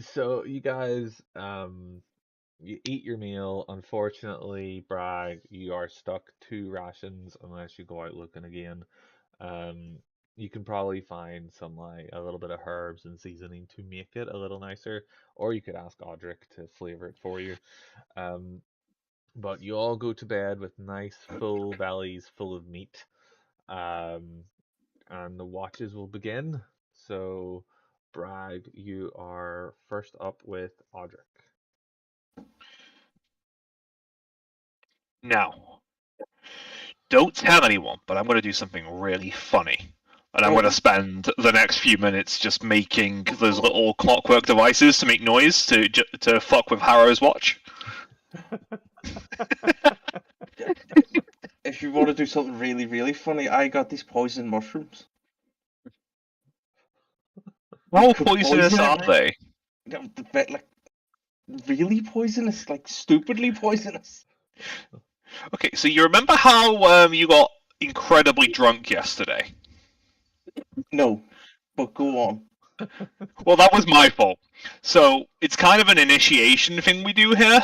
So you guys, you eat your meal. Unfortunately, Bragg, you are stuck 2 rations unless you go out looking again. you can probably find some like a little bit of herbs and seasoning to make it a little nicer, or you could ask Audric to flavor it for you. Um, but you all go to bed with nice full bellies full of meat. Um, and the watches will begin. So, Bragg, you are first up with Audric. Now, don't tell anyone, but I'm going to do something really funny. And I'm going to spend the next few minutes just making those little clockwork devices to make noise to fuck with Harrow's watch. If you want to do something really, really funny, I got these poison mushrooms. How could poisonous poison are it. they? Like, really poisonous? Like, stupidly poisonous? Okay, so you remember how you got incredibly drunk yesterday? No, but go on. Well, that was my fault. So it's kind of an initiation thing we do here.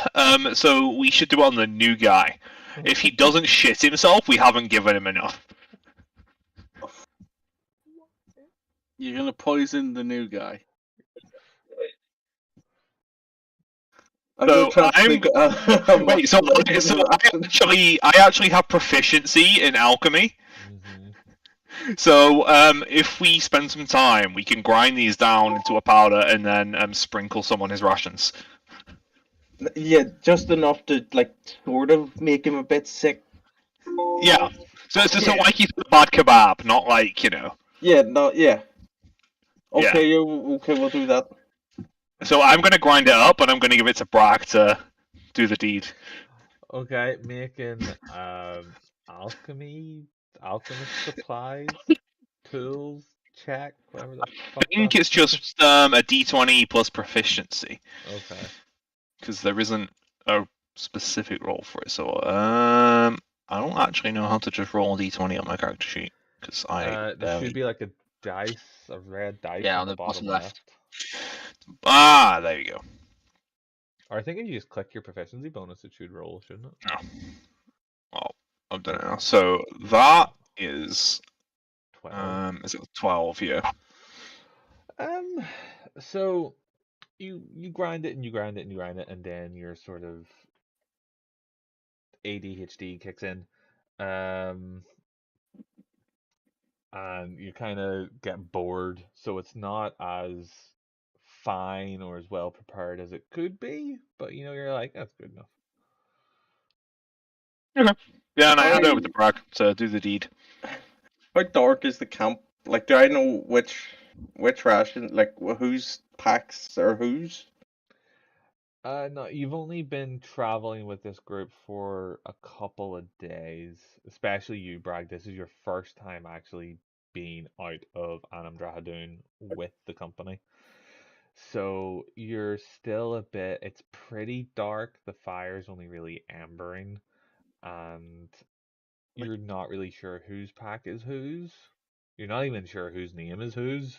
So we should do it on the new guy. If he doesn't shit himself, we haven't given him enough. You're gonna poison the new guy. So wait. So I actually have proficiency in alchemy. So if we spend some time, we can grind these down into a powder and then sprinkle some on his rations. Yeah, just enough to like sort of make him a bit sick. Yeah. So it's just like he's a bad kebab, not like, you know. Yeah, no, yeah. Okay, okay, we'll do that. So I'm gonna grind it up and I'm gonna give it to Bragg to do the deed. Okay, making alchemist supplies, tools, check, whatever the fuck. I think it's just a D20 plus proficiency. Okay. Because there isn't a specific roll for it. So I don't actually know how to just roll a D20 on my character sheet because there should be like a dice, a red dice on the bottom left. Ah, there you go. Or I think if you just click your proficiency bonus, it should roll, shouldn't it? No. Well, I've done it now. So that is 12. Is it 12? Yeah. So you grind it and you grind it and you grind it, and then your sort of ADHD kicks in. And you kind of get bored, so it's not as fine or as well prepared as it could be, but you know, you're like, that's good enough. Okay. Yeah, and I hand over to Bragg to do the deed. How dark is the camp? Like, do I know which ration, like, whose packs are whose? No, you've only been traveling with this group for a couple of days, especially you, Bragg. This is your first time actually being out of Anam with the company. So you're still a bit, it's pretty dark. The fire's only really ambering, and you're not really sure whose pack is whose. You're not even sure whose name is whose.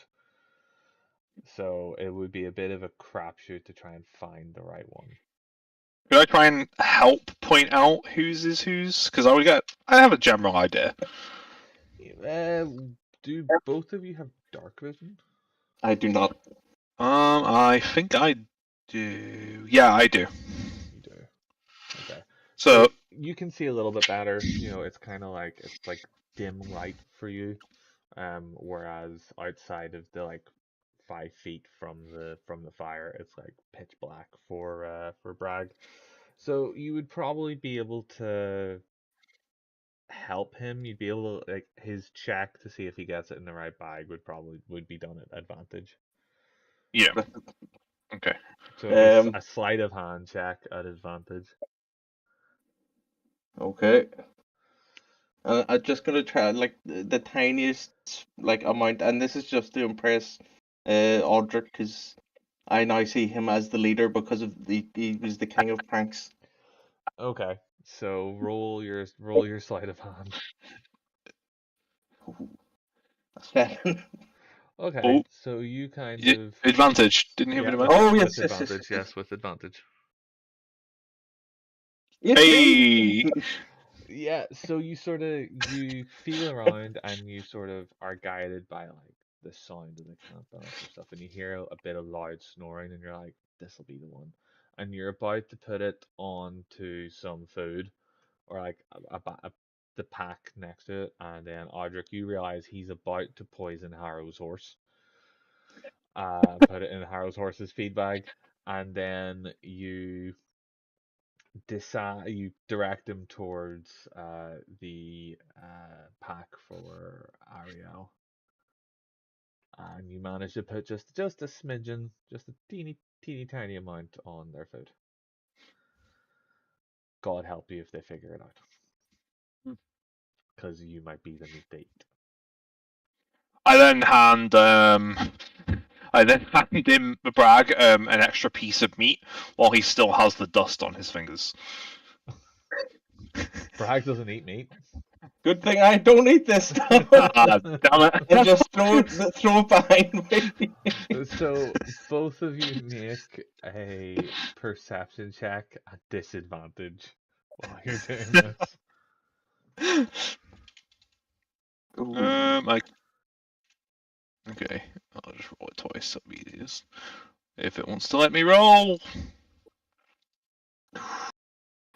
So it would be a bit of a crapshoot to try and find the right one. Could I try and help point out whose is whose? Because I have a general idea. Do both of you have dark vision? I do not. I think I do. Yeah, I do. You do. Okay. So you can see a little bit better. You know, it's kind of like dim light for you. Whereas outside of the 5 feet from the fire, it's like pitch black for Bragg. So you would probably be able to help him. You'd be able to his check to see if he gets it in the right bag would be done at advantage. Yeah. Okay. So it's a sleight of hand check at advantage. Okay. I'm just gonna try the tiniest amount, and this is just to impress Audric, because I now see him as the leader because of he was the king of pranks. Okay, so roll your sleight of hand. 7. Okay, so you kind of advantage. Didn't you have advantage? Oh yes, with advantage. Yes, with advantage. Hey. Yeah, so you feel around and you sort of are guided by like the sound of the campfire stuff, and you hear a bit of loud snoring, and you're like, "This will be the one," and you're about to put it onto some food or like the pack next to it, and then Audric, you realize he's about to poison Harrow's horse. Put it in Harrow's horse's feed bag, and then you direct him towards the pack for Ariel, and you manage to put just a smidgen, just a teeny tiny amount on their food. God help you if they figure it out, because you might be the meat they eat. I then hand him Bragg an extra piece of meat while he still has the dust on his fingers. Bragg doesn't eat meat. Good thing I don't eat this stuff. Ah, damn it! And just throw it behind me. So both of you make a perception check at disadvantage while you're doing this. Okay, I'll just roll it twice. So be easiest. If it wants to let me roll.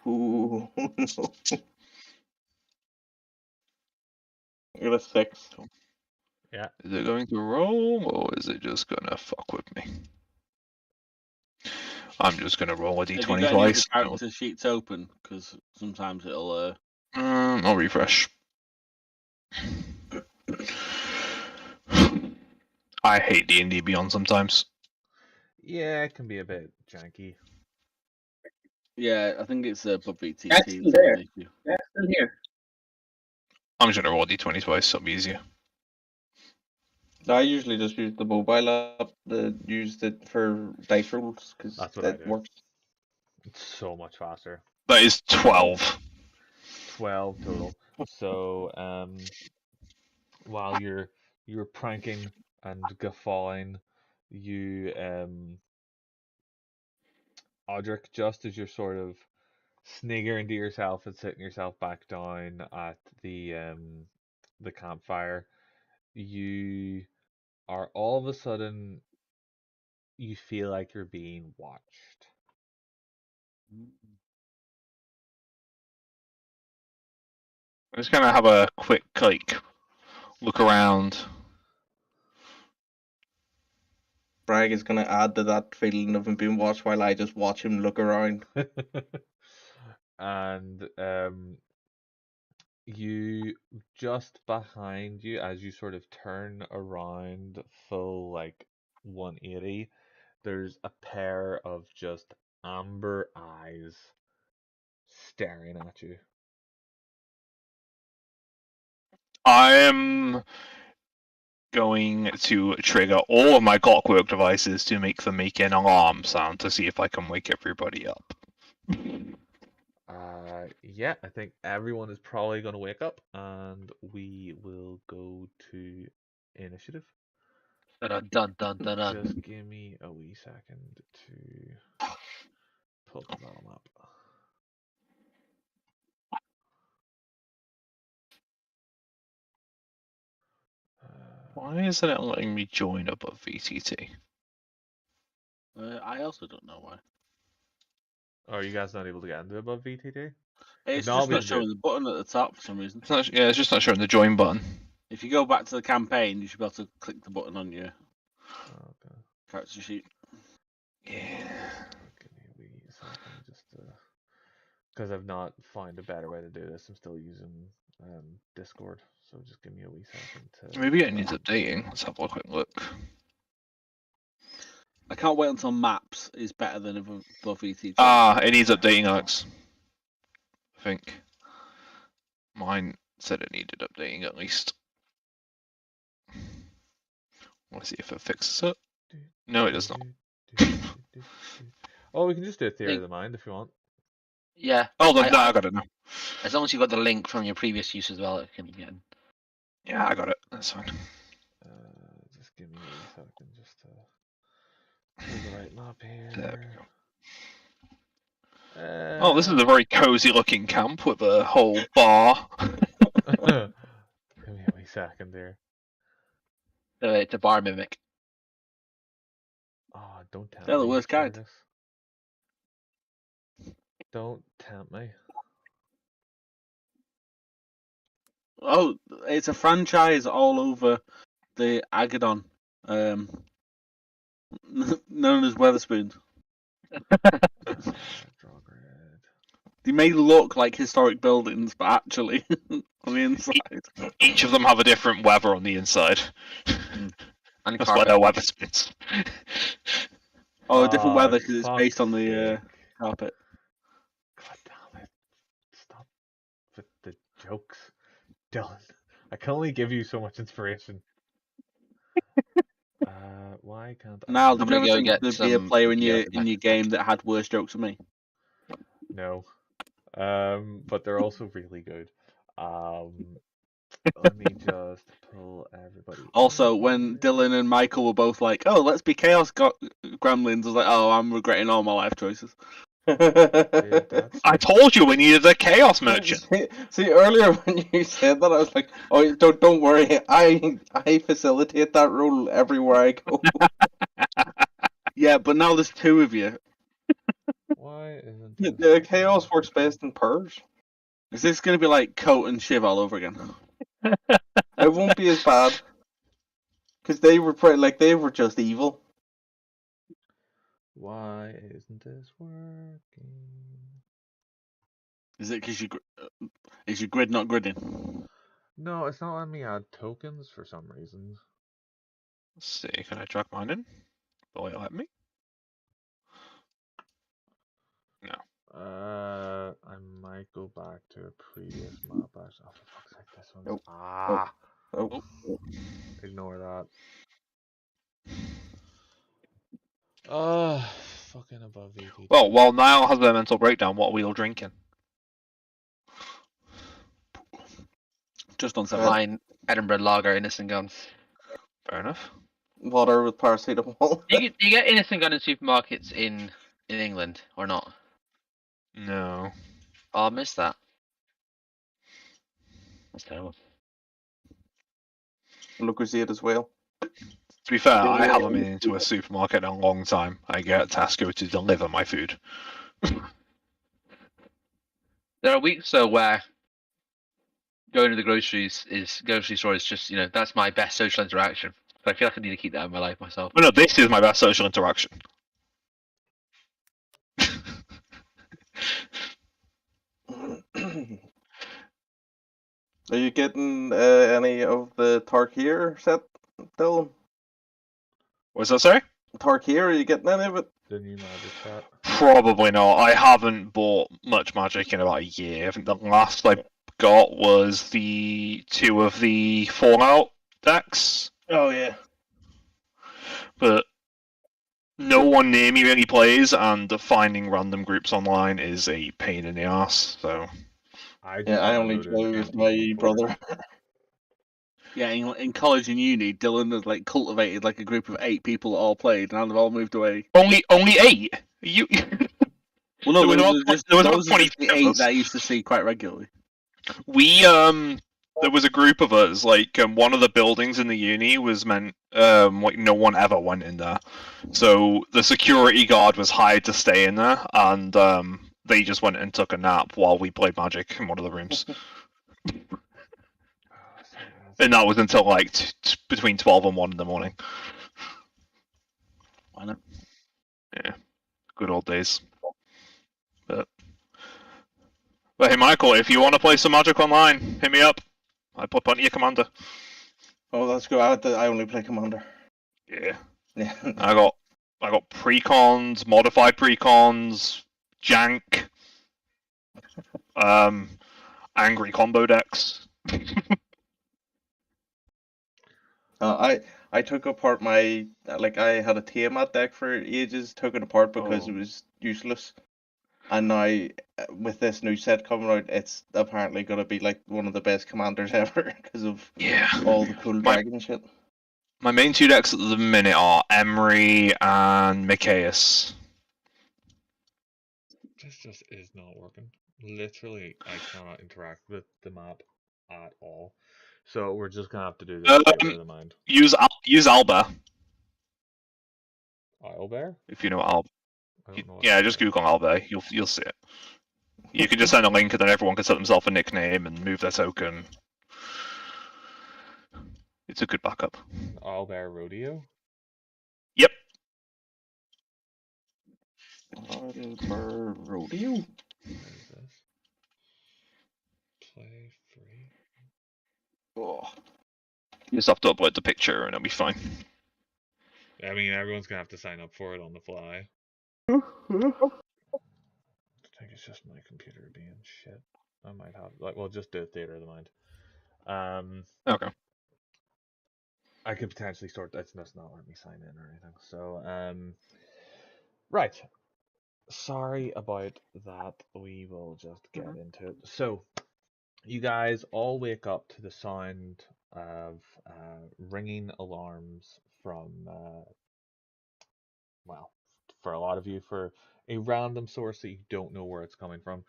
Ooh, no. I got a 6. Yeah. Is it going to roll, or is it just gonna fuck with me? I'm just gonna roll a Have you d20 got any of the twice. character sheets open? Because sometimes it'll. I'll refresh. I hate D&D Beyond sometimes. Yeah, it can be a bit janky. Yeah, I think it's above VTT. That's still there. That's still here. I'm just gonna roll a d20 twice, so it'll be easier. I usually just use the mobile app that used it for dice rolls because That's what I that do. works. It's so much faster. That is 12. 12 total. So while you're pranking and guffawing, you Audric, just as you're sort of sniggering to yourself and sitting yourself back down at the campfire, you are all of a sudden you feel like you're being watched. I'm just gonna have a quick look around. Bragg is going to add to that feeling of him being watched while I just watch him look around. And you just behind you as you sort of turn around full like 180, there's a pair of just amber eyes staring at you. I am going to trigger all of my clockwork devices to make them make an alarm sound to see if I can wake everybody up. Yeah, I think everyone is probably going to wake up, and we will go to initiative. Dun dun dun dun dun. Just give me a wee second to pull the battle map. Why isn't it letting me join above VTT? I also don't know why. Are you guys not able to get into above VTT? It's No, just we not can do showing it. the button at the top for some reason. It's not, yeah, it's just not showing the join button. If you go back to the campaign, you should be able to click the button on your Okay. character sheet. Yeah. Give me a wee second just to... Because I've not found a better way to do this. I'm still using Discord, so just give me a wee second to... Maybe it needs updating. Let's have a quick look. I can't wait until maps is better than above VTT. Ah, it needs updating, Alex. I think. Mine said it needed updating at least. Let's see if it fixes it. No, it does not. Oh, we can just do a theory of the mind if you want. Yeah. Oh, no, I got it now. As long as you got the link from your previous use as well, it can get in. Yeah, I got it. That's fine. Just give me a wee second just to pull the right map here. There we go. Oh, this is a very cozy-looking camp with a whole bar. Give me a wee second there. It's a bar mimic. Oh, don't tempt They're the me, worst kind. Curtis. Don't tempt me. Oh, it's a franchise all over the Agadon, known as Weatherspoons. Draw grid. They may look like historic buildings, but actually, on the inside, Each of them have a different weather on the inside. And That's why carpet. they're Weatherspoons. a different weather because it's fuck's based on the sake. carpet. God damn it. Stop with the jokes. Dylan, I can only give you so much inspiration. Why can't I? Now, I'm did you gonna ever go think get there'd be a some player in Ikea your for my- game that had worse jokes than me? No. But they're also really good. Let me just pull everybody. Also, in when here. Dylan and Michael were both like, "Oh, let's be Chaos Gremlins," I was like, "Oh, I'm regretting all my life choices." Did that I switch? told you we needed a Chaos Merchant. See, earlier when you said that, I was like, "Oh, don't worry, I facilitate that role everywhere I go." Yeah, but now there's two of you. Why isn't The this chaos working? works best in pairs. Is this going to be like Coat and Shiv all over again? It won't be as bad because they were they were just evil. Why isn't this working? Is it because is your grid not gridding? No, it's not letting me add tokens for some reason. Let's see, can I drag mine in? Will it let me? I might go back to a previous map. Oh, for fuck's sake, this one. Nope. Ah, Oh, ignore that. Oh, fucking above VTT. Well, while Niall has a mental breakdown, what are we all drinking? Just on 7. Mine, Edinburgh Lager, Innocent Gun. Fair enough. water with paracetamol. Do you get Innocent Gun in supermarkets in England or not? No. Oh, I missed that. That's terrible. Lucozade as well. To be fair, I haven't been into a supermarket in a long time. I get Tesco to deliver my food. There are weeks though where going to the grocery store is just that's my best social interaction. So I feel like I need to keep that in my life myself. Oh no, this is my best social interaction. Are you getting any of the Tarkir set, Dylan? What's that, sorry? Tarkir, are you getting any of it? The new magic set. Probably not. I haven't bought much Magic in about a year. I think the last I got was the 2 of the Fallout decks. Oh yeah. But no one near me really plays, and finding random groups online is a pain in the ass. So I only play with my brother. Yeah, in college and uni, Dylan has cultivated a group of 8 people that all played, and now they've all moved away. only 8. You. Well, no, There was about those are just 20 the of 8 us. that I used to see quite regularly. We there was a group of us. One of the buildings in the uni was meant no one ever went in there, so the security guard was hired to stay in there, and they just went and took a nap while we played Magic in one of the rooms. And that was until between 12 and 1 in the morning. Why not? Yeah, good old days. But hey, Michael, if you want to play some Magic online, hit me up. I play plenty of Commander. Oh, that's good. I only play Commander. Yeah, Yeah. I got precons, modified precons, jank, angry combo decks. I took apart my I had a Tiamat deck for ages, took it apart because Oh. it was useless. And now with this new set coming out, it's apparently gonna be one of the best commanders ever because of Yeah. all the cool dragon shit. My main 2 decks at the minute are Emery and Mikaeus. This just is not working. Literally, I cannot interact with the map at all. So we're just gonna have to do this theater of the mind. Use Alba Owlbear? if you know Alba. I don't know what Yeah, that just is. Google Alba. You'll see it. You can just send a link, and then everyone can set themselves a nickname and move their token. It's a good backup. Owlbear Rodeo? Yep. Owlbear Rodeo. What is this? Play free. Oh. You just have to upload the picture, and it'll be fine. I mean, everyone's gonna have to sign up for it on the fly. I think it's just my computer being shit. I might have we'll just do theater of the mind. Okay. I could potentially start. That's not letting me sign in or anything. So right. Sorry about that. We will just get into it. So you guys all wake up to the sound of ringing alarms from well, for a lot of you, for a random source that you don't know where it's coming from.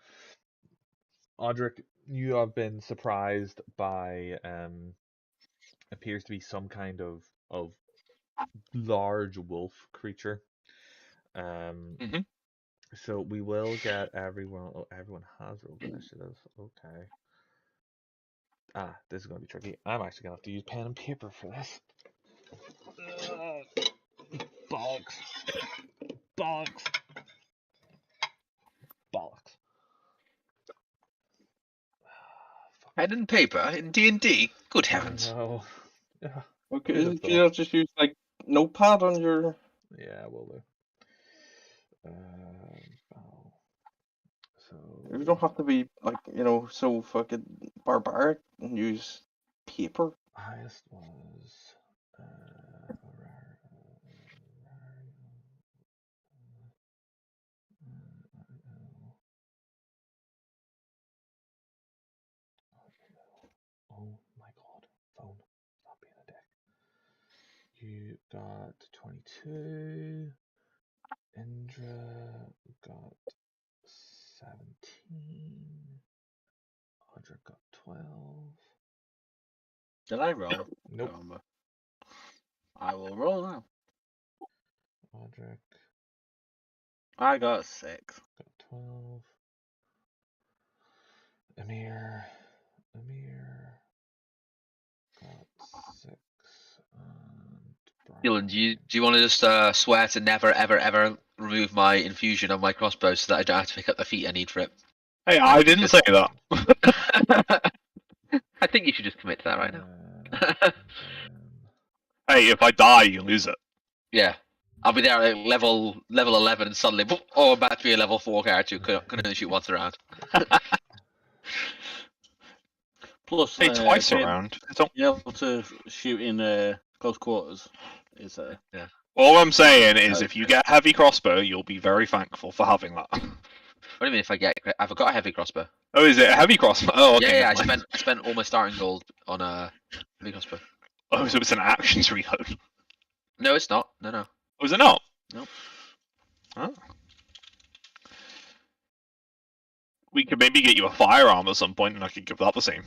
Audric, you have been surprised by appears to be some kind of large wolf creature. So we will get everyone. Oh, everyone has rolled initiative. Okay. This is going to be tricky. I'm actually going to have to use pen and paper for this. Bollocks. Bollocks. Bollocks. Pen and paper in D&D? Good heavens. No. Okay, can you just use like notepad on your? Yeah, will do. So You don't have to be like so fucking barbaric and use paper. highest was oh my god, phone, stop being a dick. You got 22. Indra got 17. Audra got 12. Did I roll? Nope. I will roll now. Audric I got 6. got 12. Amir got 6. And Dylan, do you want to just swear to never, ever, ever remove my infusion on my crossbow so that I don't have to pick up the feat I need for it? Hey, I didn't say that. I think you should just commit to that right now. Hey, if I die, you lose it. Yeah. I'll be there at level 11 and suddenly, oh, I'm about to be a level 4 character who can only shoot once around. Plus, Hey, twice around. You're able to shoot in close quarters. Is yeah. All I'm saying is, if you get a heavy crossbow, you'll be very thankful for having that. What do you mean if I get? I've got a heavy crossbow. Oh, is it a heavy crossbow? Oh, okay. Yeah. I spent all my starting gold on a heavy crossbow. Oh, so it's an actions reload. No, it's not. No. Oh, is it not? Nope. Huh? We could maybe get you a firearm at some point, and I could give that the same.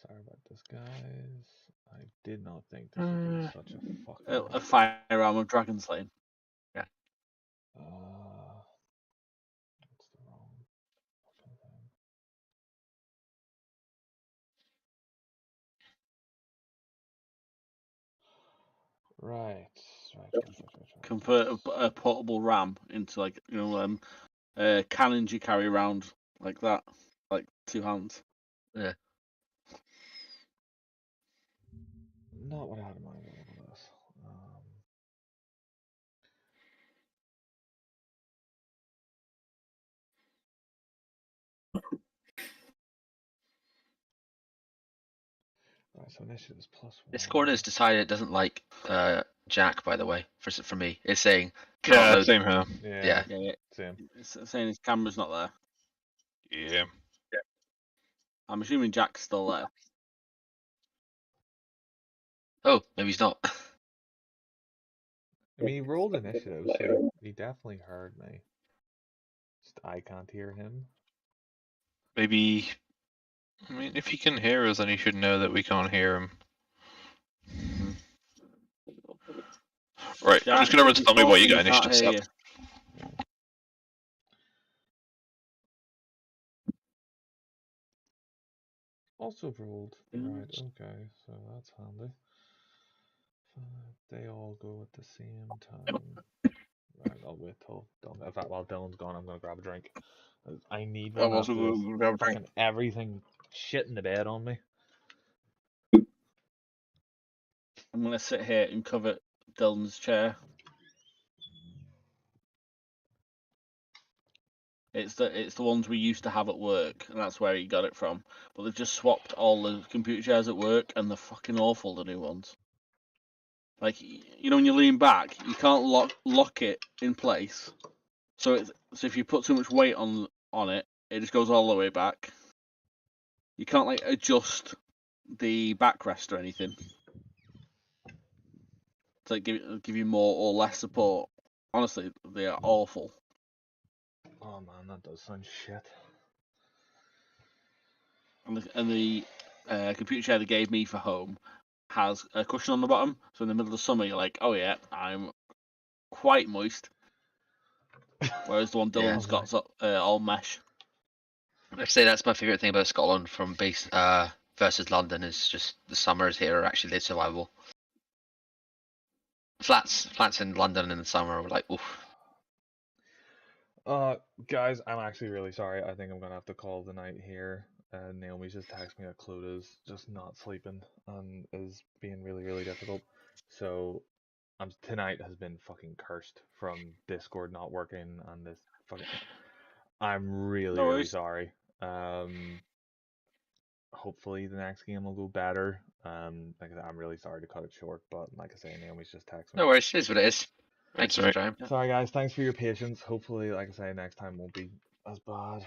Sorry about this, guys. I did not think this would be such a fucking. a firearm of Dragon Slaying. Yeah. That's the wrong fucking thing. Right. Convert a portable ram into cannons you carry around like that, like 2 hands. Yeah. Not what I had in mind over this. Right, so initiative is +1. This corner has decided it doesn't like Jack. By the way, for me, it's saying Yeah, load. same here. Yeah. Same. It's saying his camera's not there. Yeah. I'm assuming Jack's still there. Oh, maybe he's not. I mean, he rolled initiative, so he definitely heard me. Just I can't hear him. Maybe. I mean, if he can hear us, then he should know that we can't hear him. Right, I'm just gonna run to tell me what you got initiative set. Also rolled. Right, okay, so that's handy. They all go at the same time. Right, I'll wait till Dylan. In fact, while Dylan's gone, I'm gonna grab a drink. I need one I'm also after this. going to grab a drink. Fucking everything shit in the bed on me. I'm gonna sit here and cover Dylan's chair. It's the ones we used to have at work, and that's where he got it from. But they've just swapped all the computer chairs at work, and they're fucking awful, the new ones. Like, you know, when you lean back, you can't lock it in place. So if you put too much weight on it, it just goes all the way back. You can't like adjust the backrest or anything to like, give you more or less support. Honestly, they are awful. Oh man, that does sound shit. And the computer chair they gave me for home has a cushion on the bottom, so in the middle of the summer you're like, oh yeah, I'm quite moist. Whereas the one Dylan's got's all mesh. I say that's my favourite thing about Scotland from base versus London is just the summers here are actually survivable. Flats in London in the summer are like, oof. Guys, I'm actually really sorry. I think I'm gonna have to call the night here. Naomi's just texted me that Cloda's just not sleeping and is being really, really difficult. So, tonight has been fucking cursed from Discord not working and this fucking. I'm really, really sorry. Hopefully the next game will go better. Like I said, I'm really sorry to cut it short, but like I say, Naomi's just texting me. No worries, it is what it is. Thanks for trying. Sorry guys, thanks for your patience. Hopefully, like I say, next time won't be as bad.